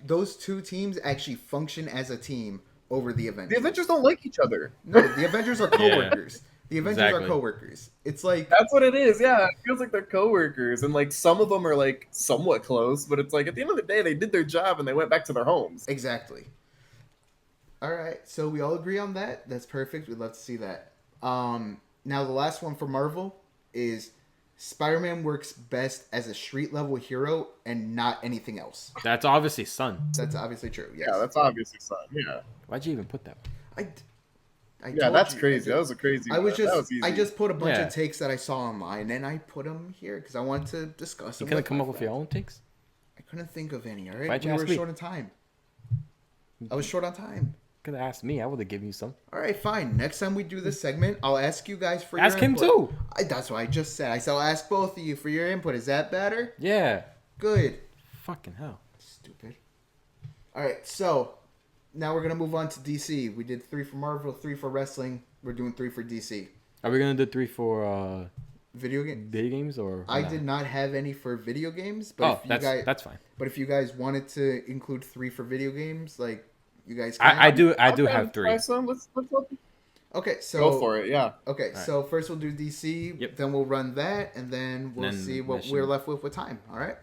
those two teams actually function as a team over the Avengers. The Avengers don't like each other. No, the Avengers are coworkers. The Avengers Exactly. are coworkers. It's like That's what it is. Yeah, it feels like they're coworkers, and like some of them are like somewhat close, but it's like at the end of the day, they did their job and they went back to their homes. exactly. All right, so we all agree on that. That's perfect. We'd love to see that. Now the last one for Marvel is Spider-Man works best as a street level hero and not anything else. That's obviously Son. That's obviously true. Yes. Yeah, that's obviously son. Yeah, Why'd you even put that? I yeah, told that's you. crazy. That was a crazy. I was that just was easy. I just put a bunch Yeah. of takes that I saw online and I put them here because I wanted to discuss You them. couldn't come up with your own takes? I couldn't think of any. All right, Why'd you we ask were me? short on time. I was short on time. Could have asked me. I would have given you some. All right, fine. Next time we do this segment, I'll ask you guys for Ask your him input. too. That's what I just said. I said I'll ask both of you for your input. Is that better? Yeah. Good. Fucking hell. Stupid. All right, so now we're gonna move on to DC. We did 3 for Marvel, 3 for wrestling. We're doing 3 for DC. Are we gonna do 3 for Video game. video games or? I no? did not have any for video games, but Oh, if you guys, that's fine. but if you guys wanted to include 3 for video games, like you guys can. I do Okay, have 3. try some. Let's Okay, so go for it. Yeah. Okay, right. so first we'll do DC, Yep. then we'll run that, and then we'll Then see what mission. we're left with time. All right.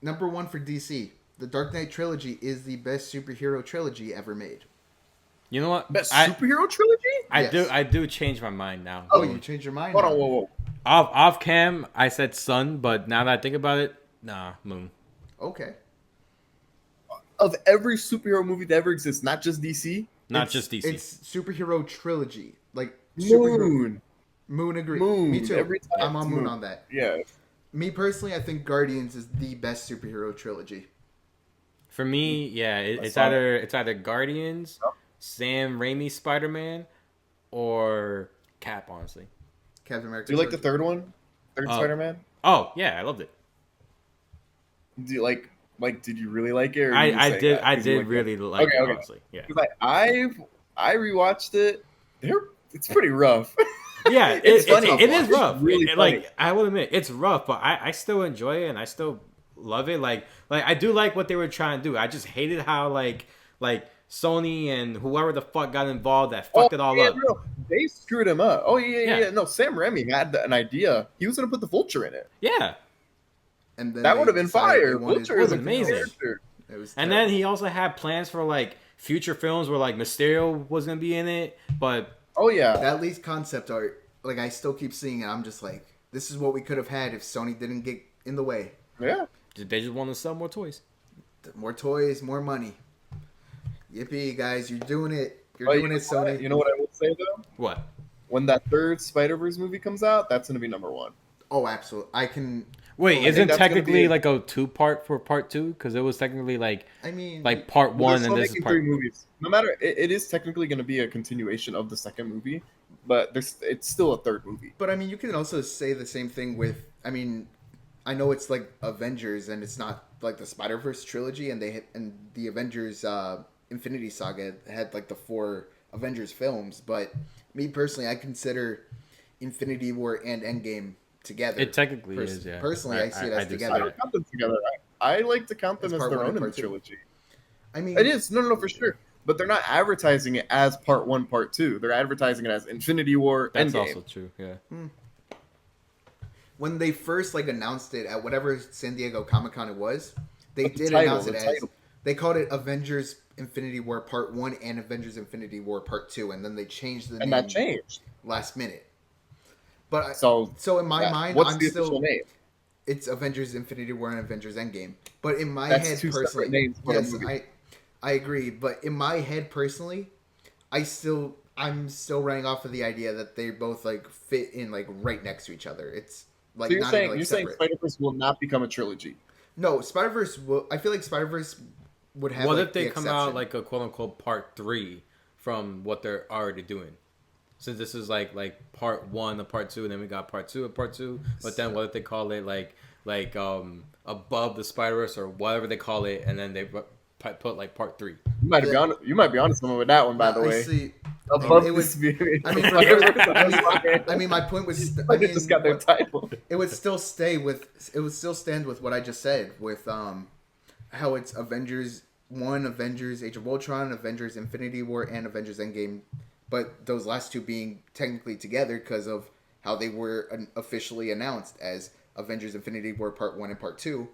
Number 1 for DC, the Dark Knight trilogy is the best superhero trilogy ever made. You know what? Best I superhero trilogy? Yes. I do change my mind now. Oh, you changed your mind? Hold now. on, whoa. Off cam, I said Sun, but now that I think about it, nah, Moon. Okay. Of every superhero movie that ever exists, not just DC. Not It's- just DC. It's superhero trilogy, like superhero. Moon agree. Moon. Me too. Every time I'm it's on Moon Moon. on that. Yeah. Me personally, I think Guardians is the best superhero trilogy. For me, yeah, I it's saw either Guardians, Yep. Sam Raimi Spider Man, or Cap. Honestly. Captain America. Do you like the trilogy. third one? Third Oh. Spider-Man? Oh yeah, I loved it. Do you like? Did you really like it? Or I you saying did that? I 'Cause you did liked really it? like Okay, it. okay. Honestly, yeah. 'Cause I rewatched it. It's pretty rough. Yeah, It's funny. It is It's rough. really funny. Like I will admit, it's rough, but I still enjoy it and I still love it. Like I do like what they were trying to do. I just hated how like Sony and whoever the fuck got involved that fucked it all yeah, up. no, they screwed him up. Oh Yeah. yeah. No, Sam Raimi had an idea. He was gonna put the Vulture in it. Yeah, And then That they would have been decided they fire. wanted Vulture is a something amazing. else. character. It was and terrible. then he also had plans for like future films where like Mysterio was gonna be in it, but Oh yeah. that least concept art, like I still keep seeing it. I'm just like, this is what we could have had if Sony didn't get in the way. Yeah. they just want to sell more toys. More toys, more money. Yippee, guys, you're doing it. You're doing it, Sony. You know what I will say though? What? When that third Spider-Verse movie comes out, that's gonna be number one. Oh, absolutely. I can. Wait, I isn't think that's gonna technically be like a 2-part for part 2? Because it was technically like I mean, part Well, 1 they're and still this is making part. 3 movies. No matter, it is technically going to be a continuation of the second movie, but it's still a third movie. but I mean, you can also say the same thing with. I mean, I know it's like Avengers, and it's not like the Spider Verse trilogy, and the Avengers Infinity Saga had like the 4 Avengers films. But me personally, I consider Infinity War and Endgame together. It technically is, yeah. Personally, I see it as do see I together. don't count them together. I like to count them As as part their one own and in the part two. trilogy. I mean, It is no, for sure. But they're not advertising it as part 1, part 2. They're advertising it as Infinity War. That's Endgame. also true, yeah. when they first like announced it at whatever San Diego Comic Con it was, they But the did title, announce it the as title. they called it Avengers Infinity War Part 1 and Avengers Infinity War Part 2, and then they changed the And name that changed. last minute. But So in my mind, what's I'm the still official name? it's Avengers Infinity War and Avengers Endgame. But in my That's head 2 personally, separate names for a yes, movie. I agree. But in my head personally, I'm still running off of the idea that they both like fit in like right next to each other. It's like So you're not saying even, like, saying separate. Spider-Verse will not become a trilogy. No, Spider Verse. I feel like Spider Verse would have. What like, if they the come exception. out like a quote unquote part 3 from what they're already doing? Since this is like part 1 of part 2, and then we got part 2 of part 2. But then what if they call it like above the Spider-Verse or whatever they call it, and then they put like part 3. You might be on. You might be onto someone with that one, by the I way. see. Above it would- this view. I mean, I mean, my point was. I They mean, just got their title. it would still stay with. It would still stand with what I just said with how it's Avengers 1, Avengers Age of Ultron, Avengers Infinity War, and Avengers Endgame. But those last 2 being technically together because of how they were officially announced as Avengers Infinity War Part 1 and Part 2.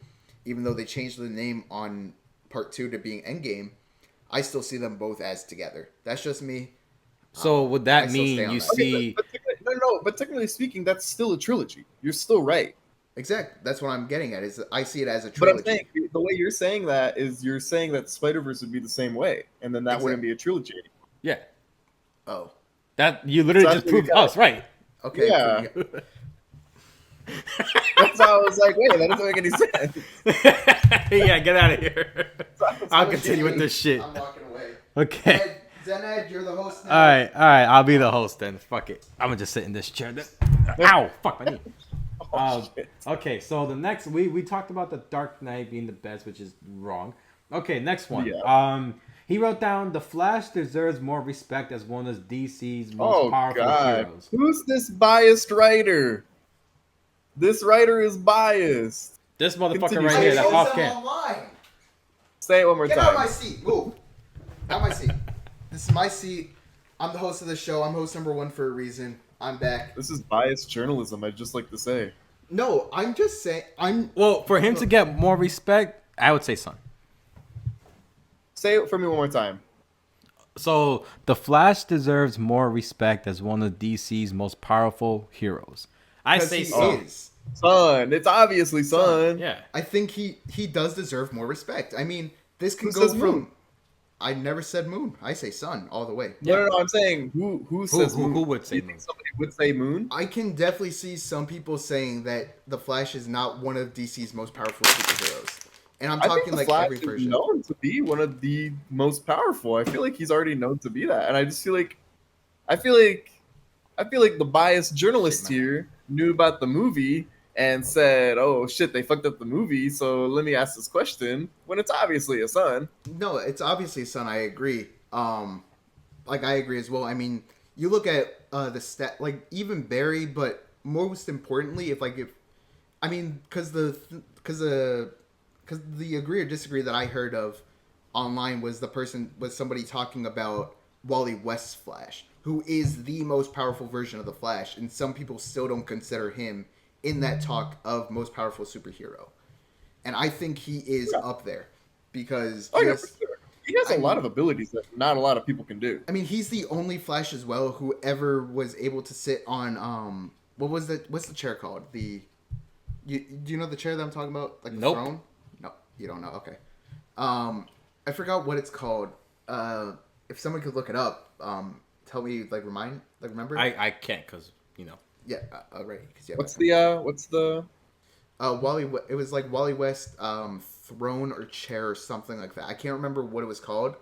Even though they changed the name on Part 2 to being Endgame, I still see them both as together. That's just me. So would I that still mean stay on you that. see? But technically speaking, that's still a trilogy. You're still right. Exactly. That's what I'm getting at. Is I see it as a But trilogy. I'm saying the way you're saying that is you're saying that Spider-Verse would be the same way, and then that wouldn't be a trilogy anymore. Yeah, Oh. that you literally So just that's what you proved got. us right. Okay. Yeah. That's how I was like, wait, that doesn't make any sense. Yeah, get out of here. I'll Okay. continue with this shit. I'm walking away. Okay. Zened, you're the host now. All right. I'll be the host then. Fuck it. I'm gonna just sit in this chair. Then. Ow! Fuck my knee. Shit. Okay, so the next we talked about the Dark Knight being the best, which is wrong. Okay, next one. Yeah. He wrote down the Flash deserves more respect as one of DC's most Oh powerful God, heroes. who's this biased writer? This writer is biased. This motherfucker Continue. right I here, that chose off them cam. online. Say it one more Get out of time. my seat. Move. Out of my seat. This is my seat. I'm the host of the show. I'm host number 1 for a reason. I'm back. This is biased journalism. I'd just like to say. No, I'm just saying. Well, for him to get more respect, I would say Son. Say it for me one more time. So the Flash deserves more respect as one of DC's most powerful heroes. I Because say he Son. is. Son, it's obviously Son. Yeah. I think he does deserve more respect. I mean, this can Who go says from. Moon? I never said Moon. I say Sun all the way. No, I'm saying who says Moon? Who would say You Moon? think somebody would say Moon? I can definitely see some people saying that the Flash is not one of DC's most powerful superheroes, and I'm I think talking the like Flash every is version. known to be one of the most powerful. I feel like he's already known to be that, and I just feel like, I feel like the biased journalist Shit, man. here knew about the movie and said, "Oh shit, they fucked up the movie." So let me ask this question when it's obviously a Son. No, it's obviously Sun. I agree. Like I agree as well. I mean, you look at the stat, like even Barry, but most importantly, if I mean, because the agree or disagree that I heard of online was somebody talking about Wally West's Flash, who is the most powerful version of the Flash, and some people still don't consider him in that talk of most powerful superhero. And I think he is up there because Oh yeah, for sure. He has I a lot mean- of abilities that not a lot of people can do. I mean, he's the only Flash as well who ever was able to sit on what's the chair called? Do you know the chair that I'm talking about? Like the Nope. throne? No, you don't know. Okay. I forgot what it's called. if someone could look it up, tell me, remember? I can't because Yeah, right. What's the? It was like Wally West, throne or chair or something like that. I can't remember what it was called,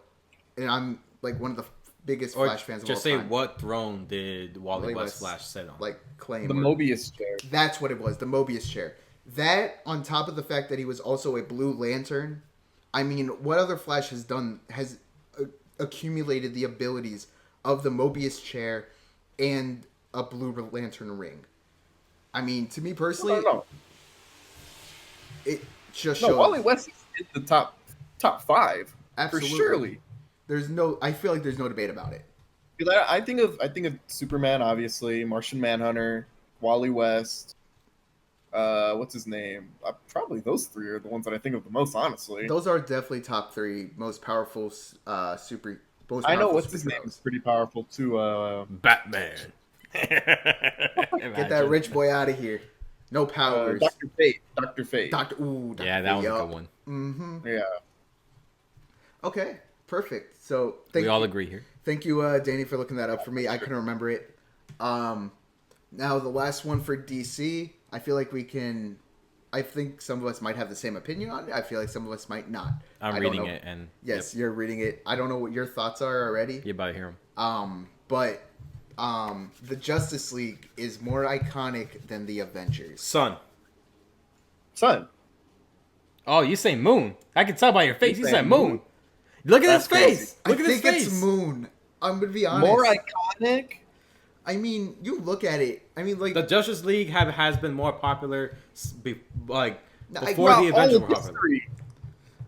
and I'm like one of the biggest or Flash fans of just all say time. what throne did Wally Wally West West, Flash sit on? Like claim The or- Mobius chair. That's what it was, the Mobius chair. That, on top of the fact that he was also a Blue Lantern, I mean, what other Flash has accumulated the abilities of the Mobius chair and a Blue Lantern ring? I mean, to me personally, No. it just No, shows. Wally West is in the top 5 Absolutely. for surely. I feel like there's no debate about it. Because I think of Superman, obviously, Martian Manhunter, Wally West. What's his name? Probably those 3 are the ones that I think of the most, honestly. Those are definitely top 3 most powerful super. Most I know powerful what's his name is pretty powerful too. Batman. Get that rich boy out of here. No powers. Dr. Fate. Dr. Fate. Dr. Yeah, that was a good one. Mm-hmm. Yeah. Okay, perfect. So We all agree here. Thank you, Danny, for looking that up for me. I couldn't remember it. Now the last one for DC. I feel like I think some of us might have the same opinion on it. I feel like some of us might not. I'm reading it, and yes, you're reading it. I don't know what your thoughts are already. you're about to hear them. But the Justice League is more iconic than the Avengers. Sun. Son. Oh, you say Moon? I can tell by your face. You say said Moon. Moon? Look at That's his face. I Look at his think face. it's Moon. I'm gonna be honest. More iconic. I mean, you look at it. I mean, like The Justice League has been more popular, before Throughout the Avengers all were of popular. history.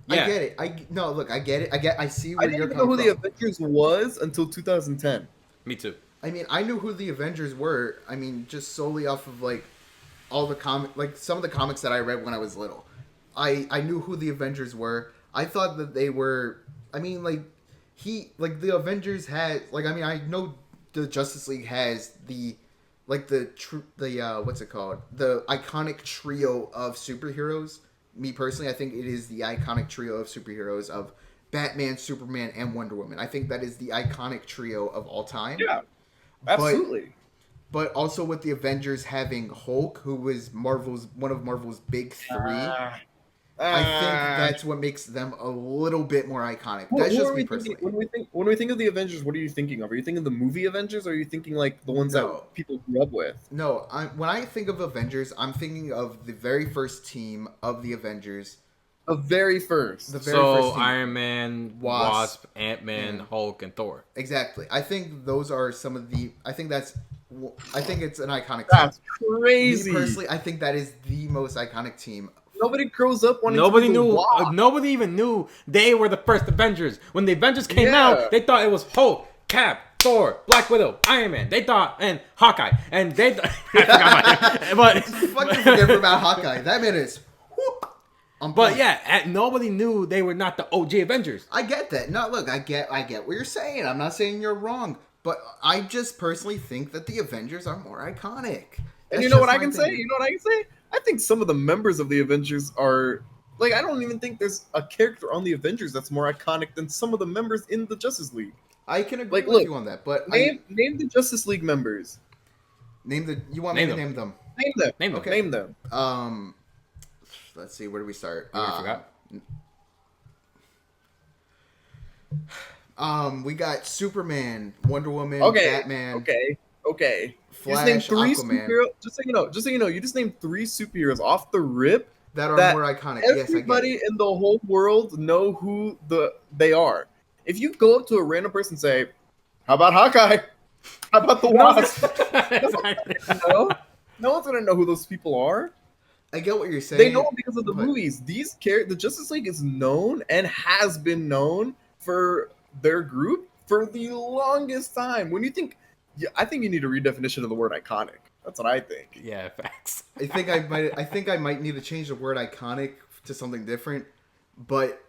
I Yeah. get it. I get it. I see I where didn't you're even know coming who the from. Avengers was until 2010. Me too. I mean, I knew who the Avengers were. I mean, just solely off of like all the some of the comics that I read when I was little. I knew who the Avengers were. I thought that they were. I mean, the Avengers had I know the Justice League has what's it called? The iconic trio of superheroes. Me personally, I think it is the iconic trio of superheroes of Batman, Superman, and Wonder Woman. I think that is the iconic trio of all time. Yeah, absolutely. But also with the Avengers having Hulk, who was one of Marvel's big 3. I think that's what makes them a little bit more iconic. That's just me personally. When we think of the Avengers, what are you thinking of? Are you thinking of the movie Avengers, or are you thinking like the ones No. that people grew up with? No, when I think of Avengers, I'm thinking of the very first team of the Avengers. The very first. The very first team. Iron Man, Wasp, Ant-Man, Hulk, and Thor. Exactly. I think those are some of the. I think it's an iconic That's team. crazy. Me personally, I think that is the most iconic team. Nobody grows up wanting Nobody to be the knew. Wasp. Nobody even knew they were the first Avengers. When the Avengers came Yeah. out, they thought it was Hulk, Cap, Thor, Black Widow, Iron Man. They thought, and Hawkeye, and they. I forgot about it. Fucking forget about Hawkeye. That man is. But yeah, nobody knew they were not the OG Avengers. I get that. No, look, I get what you're saying. I'm not saying you're wrong, but I just personally think that the Avengers are more iconic. And you know what I can say? You know what I can say? I think some of the members of the Avengers are like, I don't even think there's a character on the Avengers that's more iconic than some of the members in the Justice League. I can agree Like, with look, you on that, but Name the Justice League members. you want me to name them? Name them. Name them. Okay. Name them. Let's see. Where do we start? You already forgot. We got Superman, Wonder Woman, Okay. Batman. Okay. Flash, you just named 3 Aquaman. superheroes. Just so you know, you just named 3 superheroes off the rip That are that more iconic. Yes, I get everybody it. in the whole world know who they are. If you go up to a random person and say, "How about Hawkeye? How about the Wasp?" No one's gonna know who those people are. I get what you're saying. They know them because of the but- movies. The Justice League is known and has been known for their group for the longest time. When you think, I think you need a redefinition of the word iconic. That's what I think. Yeah, facts. I think I might need to change the word iconic to something different, but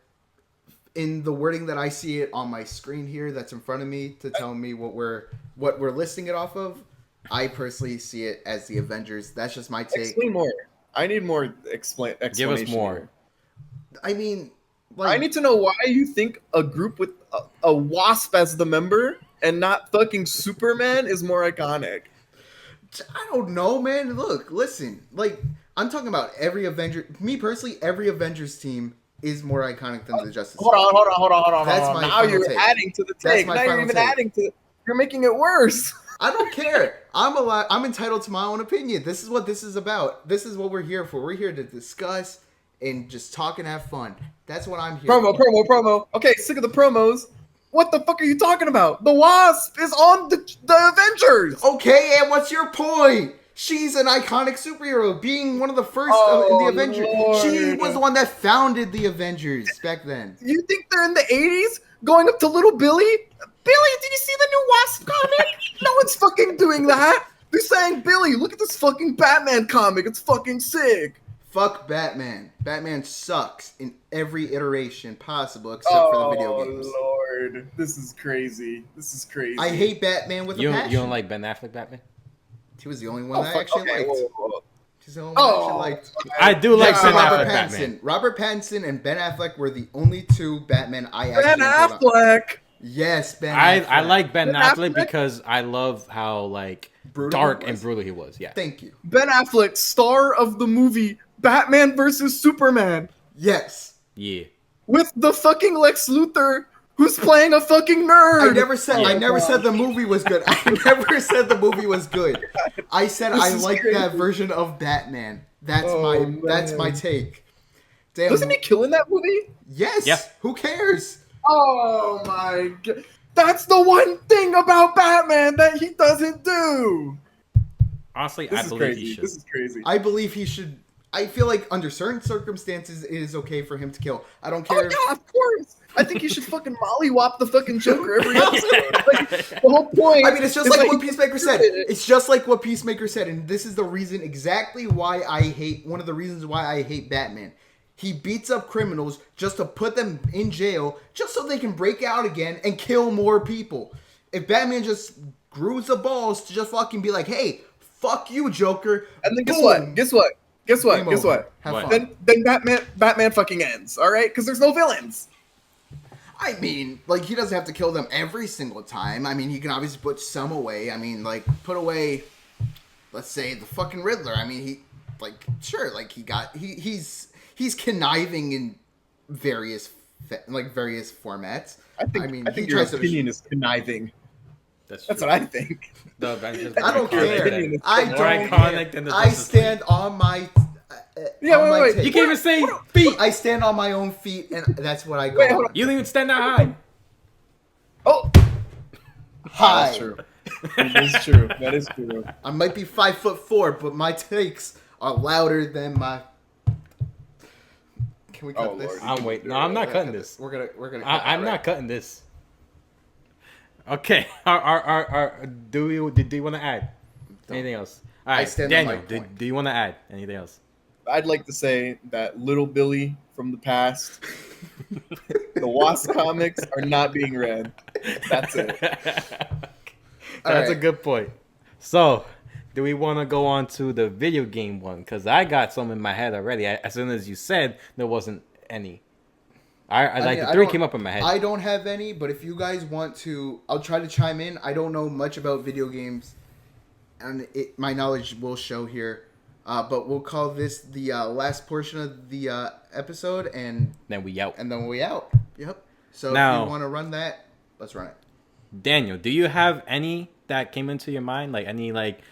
in the wording that I see it on my screen here that's in front of me to tell me what we're listing it off of, I personally see it as the Avengers. That's just my take. Explain more. I need more explanation. Give us more. I mean, I need to know why you think a group with a wasp as the member and not fucking Superman is more iconic. I don't know, man. Look, listen. Like, I'm talking about every Avenger. Me personally, every Avengers team is more iconic than the Justice League. Hold on. That's my now you're take. adding to the take. Now you're even adding to it. You're making it worse. I don't care. I'm entitled to my own opinion. This is what this is about. This is what we're here for. We're here to discuss and just talk and have fun. That's what I'm here for. Promo. Okay, sick of the promos. What the fuck are you talking about? The Wasp is on the Avengers. Okay, and what's your point? She's an iconic superhero, being one of the first in the Avengers. Lord. She was the one that founded the Avengers back then. You think they're in the 80s going up to little Billy? Billy, did you see the new Wasp comic? No one's fucking doing that. They're saying, Billy, look at this fucking Batman comic. It's fucking sick. Fuck Batman. Batman sucks in every iteration possible except for the video games. Oh, Lord. This is crazy. I hate Batman with a passion. You don't like Ben Affleck Batman? He was the only one that I actually liked. Whoa. He's the only one I actually liked. I do like Ben Robert Affleck Pattinson. Batman. Robert Pattinson and Ben Affleck were the only two Batman I actually Ben Affleck. Yes, Ben Affleck. I like Ben Affleck because I love how Brutal dark he and was. brutal he was. Yeah. Thank you. Ben Affleck, star of the movie Batman vs. Superman. Yes. Yeah. With the fucking Lex Luthor who's playing a fucking nerd. I never said the movie was good. I never said the movie was good. I said I like that version of Batman. That's my take. Damn. Doesn't he kill in that movie? Yes. Yeah. Who cares? Oh my god. That's the one thing about Batman that he doesn't do. Honestly, This I is believe crazy. he should. This is crazy. I believe he should. I feel like under certain circumstances, it is okay for him to kill. I don't Oh care. yeah, of course. I think you should fucking mollywop the fucking Joker every episode. Like, the whole point. I mean, it's just like what Peacemaker said. It's just like what Peacemaker said, and this is the reason exactly why one of the reasons why I hate Batman. He beats up criminals just to put them in jail, just so they can break out again and kill more people. If Batman just grew the balls to just fucking be like, hey, fuck you, Joker. And then boom. Guess what? Have What? fun. Then Batman fucking ends. All right, because there's no villains. I mean, like, he doesn't have to kill them every single time. I mean, he can obviously put some away. I mean, like, put away, let's say, the fucking Riddler. I mean, he's conniving in various formats. I think your opinion is conniving. That's what I think. The Avengers. I don't care. opinion is I more don't iconic care. than the I Justice stand on my. Wait. take. You can't even say feet. I stand on my own feet, and that's what I go. Wait, hold on. You don't even stand that high. Oh, High. that's true. That is true. I might be 5'4", but my takes are louder than my. Can we cut Oh, this? Lord. I'm waiting. No, I'm not cutting this. We're gonna. cut I'm that, not right? cutting this. Okay. Do you want to add anything else? All I right, stand on my Daniel. point. Do you want to add anything else? I'd like to say that little Billy from the past, the Wasp comics are not being read. That's it. That's All a right. good point. So, do we want to go on to the video game one? Because I got some in my head already. As soon as you said there wasn't any. I mean, the I three don't- came up in my head. I don't have any, but if you guys want to, I'll try to chime in. I don't know much about video games, and my knowledge will show here. But we'll call this the last portion of the episode, and Then we out. then we out. Yep. So Now- if you want to run that, let's run it. Daniel, do you have any that came into your mind? Like any like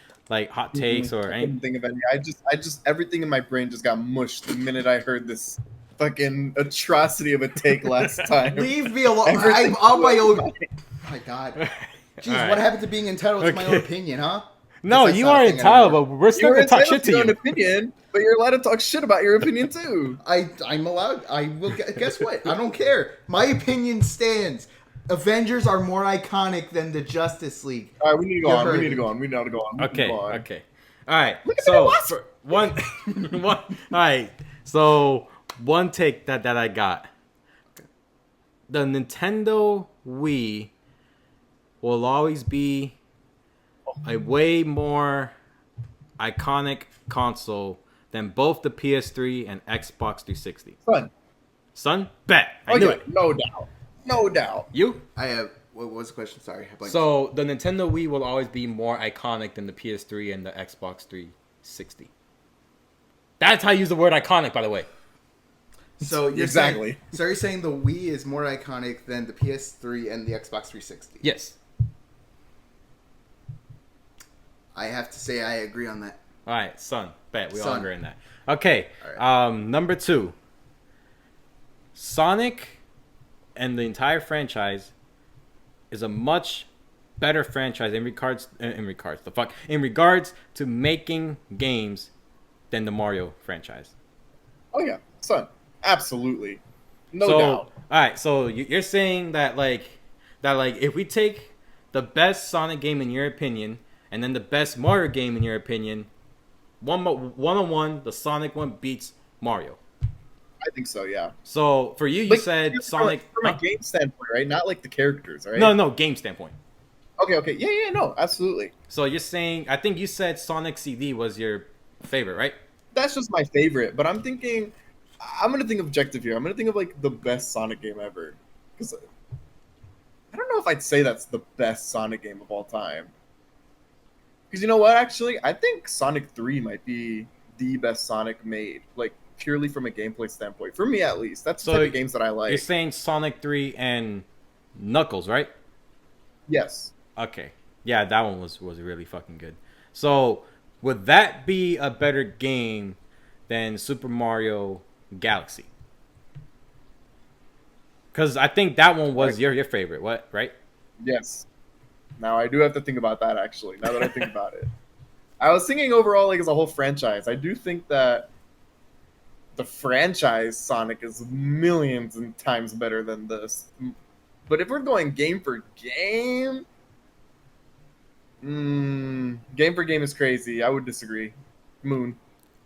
hot takes or I any? couldn't think of any. I just everything in my brain just got mushed the minute I heard this fucking atrocity of a take last time. Leave me alone. Everything I'm on my own. was Oh my God. Jeez, All right. what happened to being entitled to my own Okay. opinion, huh? No, That's you not a are thing entitled, anymore. but we're still You're gonna talk entitled shit to your own you. opinion, but you're allowed to talk shit about your opinion too. I'm allowed. I will. Guess what? I don't care. My opinion stands. Avengers are more iconic than the Justice League. All right, we need to go You on. heard We need to it. go on. We need to go on. We need to Okay, go on. okay. All right. Look at So that for one, one. All right. So one take that I got. The Nintendo Wii will always be a way more iconic console than both the PS3 and Xbox 360. Fun. Son, bet. I knew it. No doubt. No doubt. You? I have. What was the question? Sorry. So the Nintendo Wii will always be more iconic than the PS3 and the Xbox 360. That's how you use the word iconic, by the way. So you're exactly. So you're saying the Wii is more iconic than the PS3 and the Xbox 360? Yes. I have to say I agree on that. All right, son. Bet we all Son. agree on that. Okay. All right. Number 2. Sonic and the entire franchise is a much better franchise in regards to making games than the Mario franchise. Oh yeah, son. Absolutely. No so, doubt. All right, so you're saying that if we take the best Sonic game in your opinion and then the best Mario game in your opinion, one on one, the Sonic one beats Mario. I think so, yeah. So for you, said Sonic from a game standpoint, right? Not like the characters, right? No, game standpoint. Okay, yeah, no, absolutely. So you're saying, I think you said Sonic CD was your favorite, right? That's just my favorite, but I'm gonna think objective here. I'm gonna think of like the best Sonic game ever, because I don't know if I'd say that's the best Sonic game of all time. Because you know what, actually, I think Sonic 3 might be the best Sonic made, like purely from a gameplay standpoint. For me, at least, that's the type of games that I like. You're saying Sonic 3 and Knuckles, right? Yes. Okay. Yeah, that one was really fucking good. So, would that be a better game than Super Mario Galaxy? Because I think that one was your favorite, right? Yes. Now, I do have to think about that, actually, now that I think about it. I was thinking overall, like, as a whole franchise, I do think that the franchise Sonic is millions and times better than this. But if we're going game for game... game for game is crazy. I would disagree. Moon.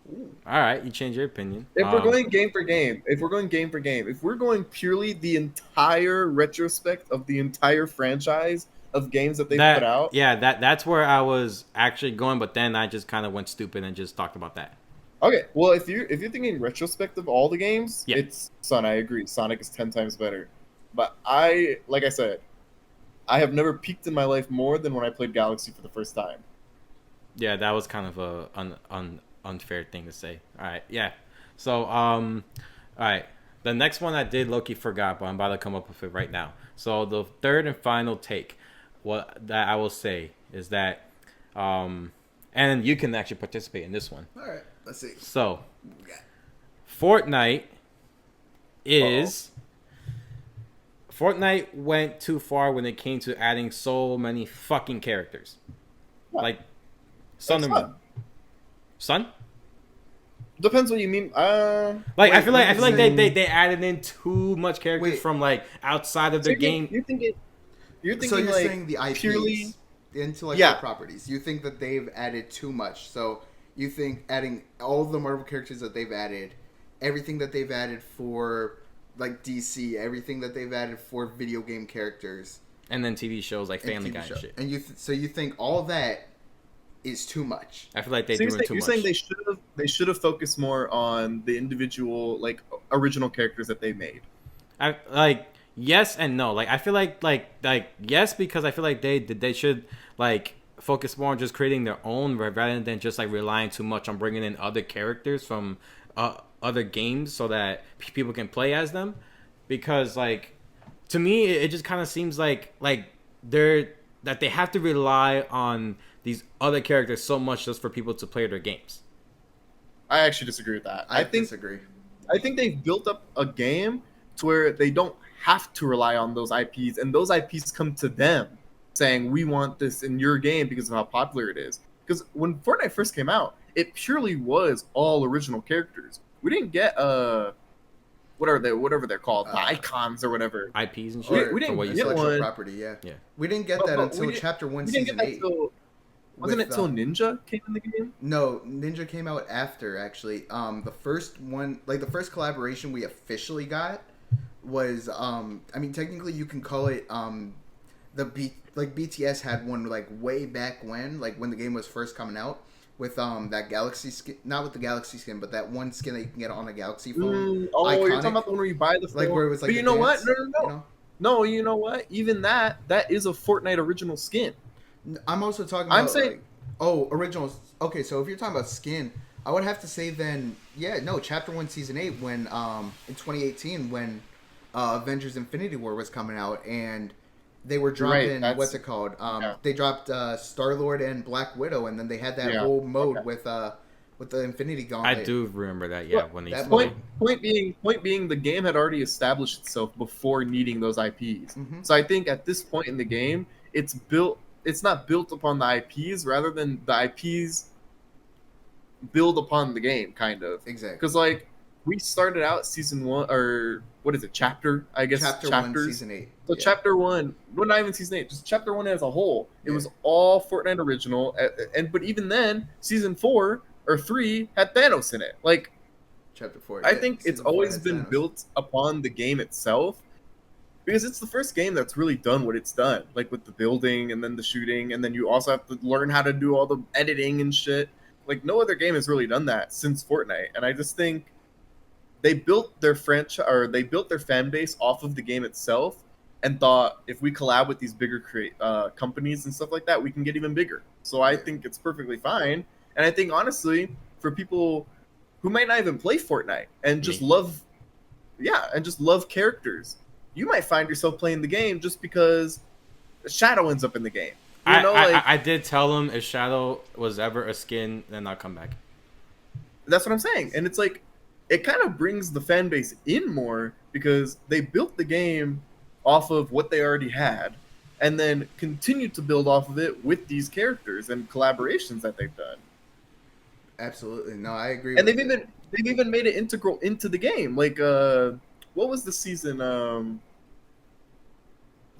Ooh. All right, you change your opinion. If we're going game for game, if we're going purely the entire retrospect of the entire franchise of games that they put out. Yeah, that's where I was actually going, but then I just kind of went stupid and just talked about that. Okay, well, if you're thinking retrospect of all the games, yeah. It's I agree. Sonic is 10 times better. But like I said, I have never peaked in my life more than when I played Galaxy for the first time. Yeah, that was kind of a unfair thing to say. All right, yeah. So, all right. The next one I did low-key forgot, but I'm about to come up with it right now. So the third and final take, what that I will say is that, and you can actually participate in this one. All right, let's see. So, Fortnite is. Fortnite went too far when it came to adding so many fucking characters. What? Like, Sun? Depends what you mean. Like, I feel like they added in too much characters from like outside of their game. You're thinking so you're like saying the IPs, purely the intellectual properties. You think that they've added too much. So you think adding all the Marvel characters that they've added, everything that they've added for like DC, everything that they've added for video game characters, and then TV shows like Family Guy and shit. And so you think all that is too much. I feel like they do it too much. You're saying they should have focused more on the individual like original characters that they made. Yes and no. Like I feel like yes, because I feel like they should like focus more on just creating their own rather than just like relying too much on bringing in other characters from other games so that people can play as them. Because like to me it just kind of seems like they have to rely on these other characters so much just for people to play their games. I actually disagree with that. I disagree. I think they've built up a game to where they don't have to rely on those IPs, and those IPs come to them saying, we want this in your game because of how popular it is. Because when Fortnite first came out, it purely was all original characters. We didn't get whatever they're called, icons or whatever. IPs and shit. We didn't get one. Property, yeah. We didn't get that until Chapter 1, Season 8. Wasn't it till Ninja came in the game? No, Ninja came out after, actually. The first one, like the first collaboration we officially got was, I mean, technically you can call it, BTS had one like way back when the game was first coming out. with that galaxy skin, not with the galaxy skin, but that one skin that you can get on a galaxy phone. You're talking about the one where you buy the phone. Like where it was like. But you know what? Dance, No. You know? No, you know what? Even that is a Fortnite original skin. I'm also talking about. I'm saying. Like, originals. Okay, so if you're talking about skin, I would have to say then, Chapter 1, Season 8, when in 2018 when Avengers: Infinity War was coming out and they were dropping what's it called? They dropped Star-Lord and Black Widow, and then they had that whole mode with the Infinity Gauntlet. I do remember that. Yeah, when that point being, the game had already established itself before needing those IPs. Mm-hmm. So I think at this point in the game, it's not built upon the IPs, rather than the IPs build upon the game, kind of. Exactly. Because like we started out season 1, or what is it, chapter? I guess chapters. 1, season 8. So chapter 1, well, not even season 8, just chapter 1 as a whole. It was all Fortnite original, but even then, season 4 or 3 had Thanos in it. Like chapter 4. I think it's always been built upon the game itself. Because it's the first game that's really done what it's done, like with the building and then the shooting, and then you also have to learn how to do all the editing and shit. Like no other game has really done that since Fortnite, and I just think they built their franchise, or they built their fan base off of the game itself, and thought if we collab with these bigger companies and stuff like that, we can get even bigger. So I think it's perfectly fine, and I think honestly, for people who might not even play Fortnite and just love characters, you might find yourself playing the game just because Shadow ends up in the game. I did tell him if Shadow was ever a skin, then I'll come back. That's what I'm saying. And it's like, it kind of brings the fan base in more because they built the game off of what they already had and then continued to build off of it with these characters and collaborations that they've done. Absolutely. No, I agree. And they've even made it integral into the game. Like, what was the season?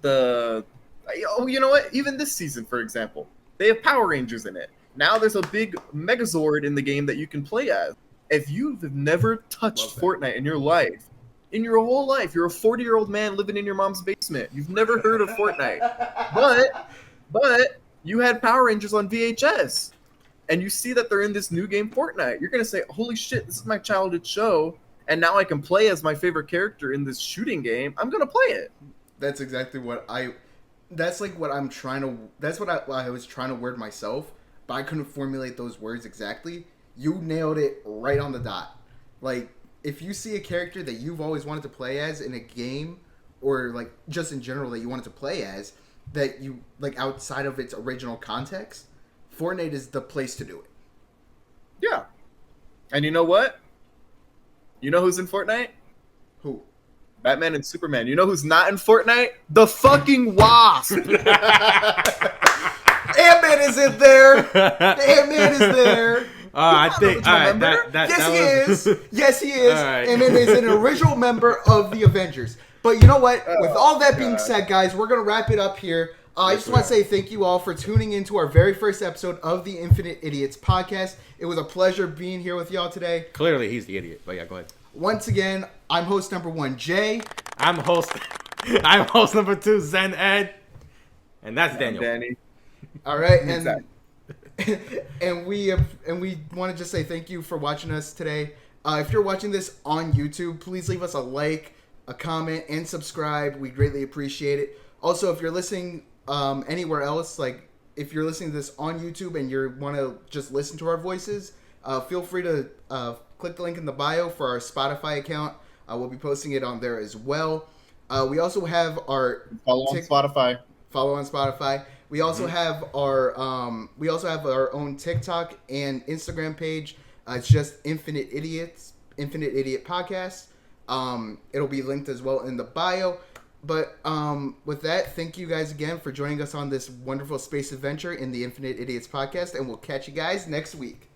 You know what? Even this season, for example, they have Power Rangers in it. Now there's a big Megazord in the game that you can play as. If you've never touched Fortnite in your life, in your whole life, you're a 40-year-old man living in your mom's basement. You've never heard of Fortnite, but you had Power Rangers on VHS, and you see that they're in this new game, Fortnite. You're gonna say, "Holy shit, this is my childhood show." And now I can play as my favorite character in this shooting game. I'm gonna play it. That's exactly what that's like what I'm trying to. That's what I was trying to word myself, but I couldn't formulate those words exactly. You nailed it right on the dot. Like, if you see a character that you've always wanted to play as in a game, or like just in general that you wanted to play as, that you like outside of its original context, Fortnite is the place to do it. Yeah. And you know what? You know who's in Fortnite? Who? Batman and Superman. You know who's not in Fortnite? The fucking Wasp! Ant-Man is in there! Ant-Man is there! I think... Yes, he is. Right. Ant-Man is an original member of the Avengers. But you know what? With all that being said, guys, we're going to wrap it up here. I just want to say thank you all for tuning into our very first episode of the Infinite Idiots podcast. It was a pleasure being here with y'all today. Clearly, he's the idiot, but yeah, go ahead. Once again, I'm host number 1, Jay. I'm host number 2, Zen Ed. And that's Daniel. Danny. All right, and we want to just say thank you for watching us today. If you're watching this on YouTube, please leave us a like, a comment, and subscribe. We greatly appreciate it. Also, if you're listening anywhere else, like if you're listening to this on YouTube and you want to just listen to our voices, feel free to click the link in the bio for our Spotify account. We'll be posting it on there as well. We also have our follow on Spotify. We also have our own TikTok and Instagram page. It's just Infinite Idiot Podcast. It'll be linked as well in the bio. But with that, thank you guys again for joining us on this wonderful space adventure in the Infinite Idiots podcast, and we'll catch you guys next week.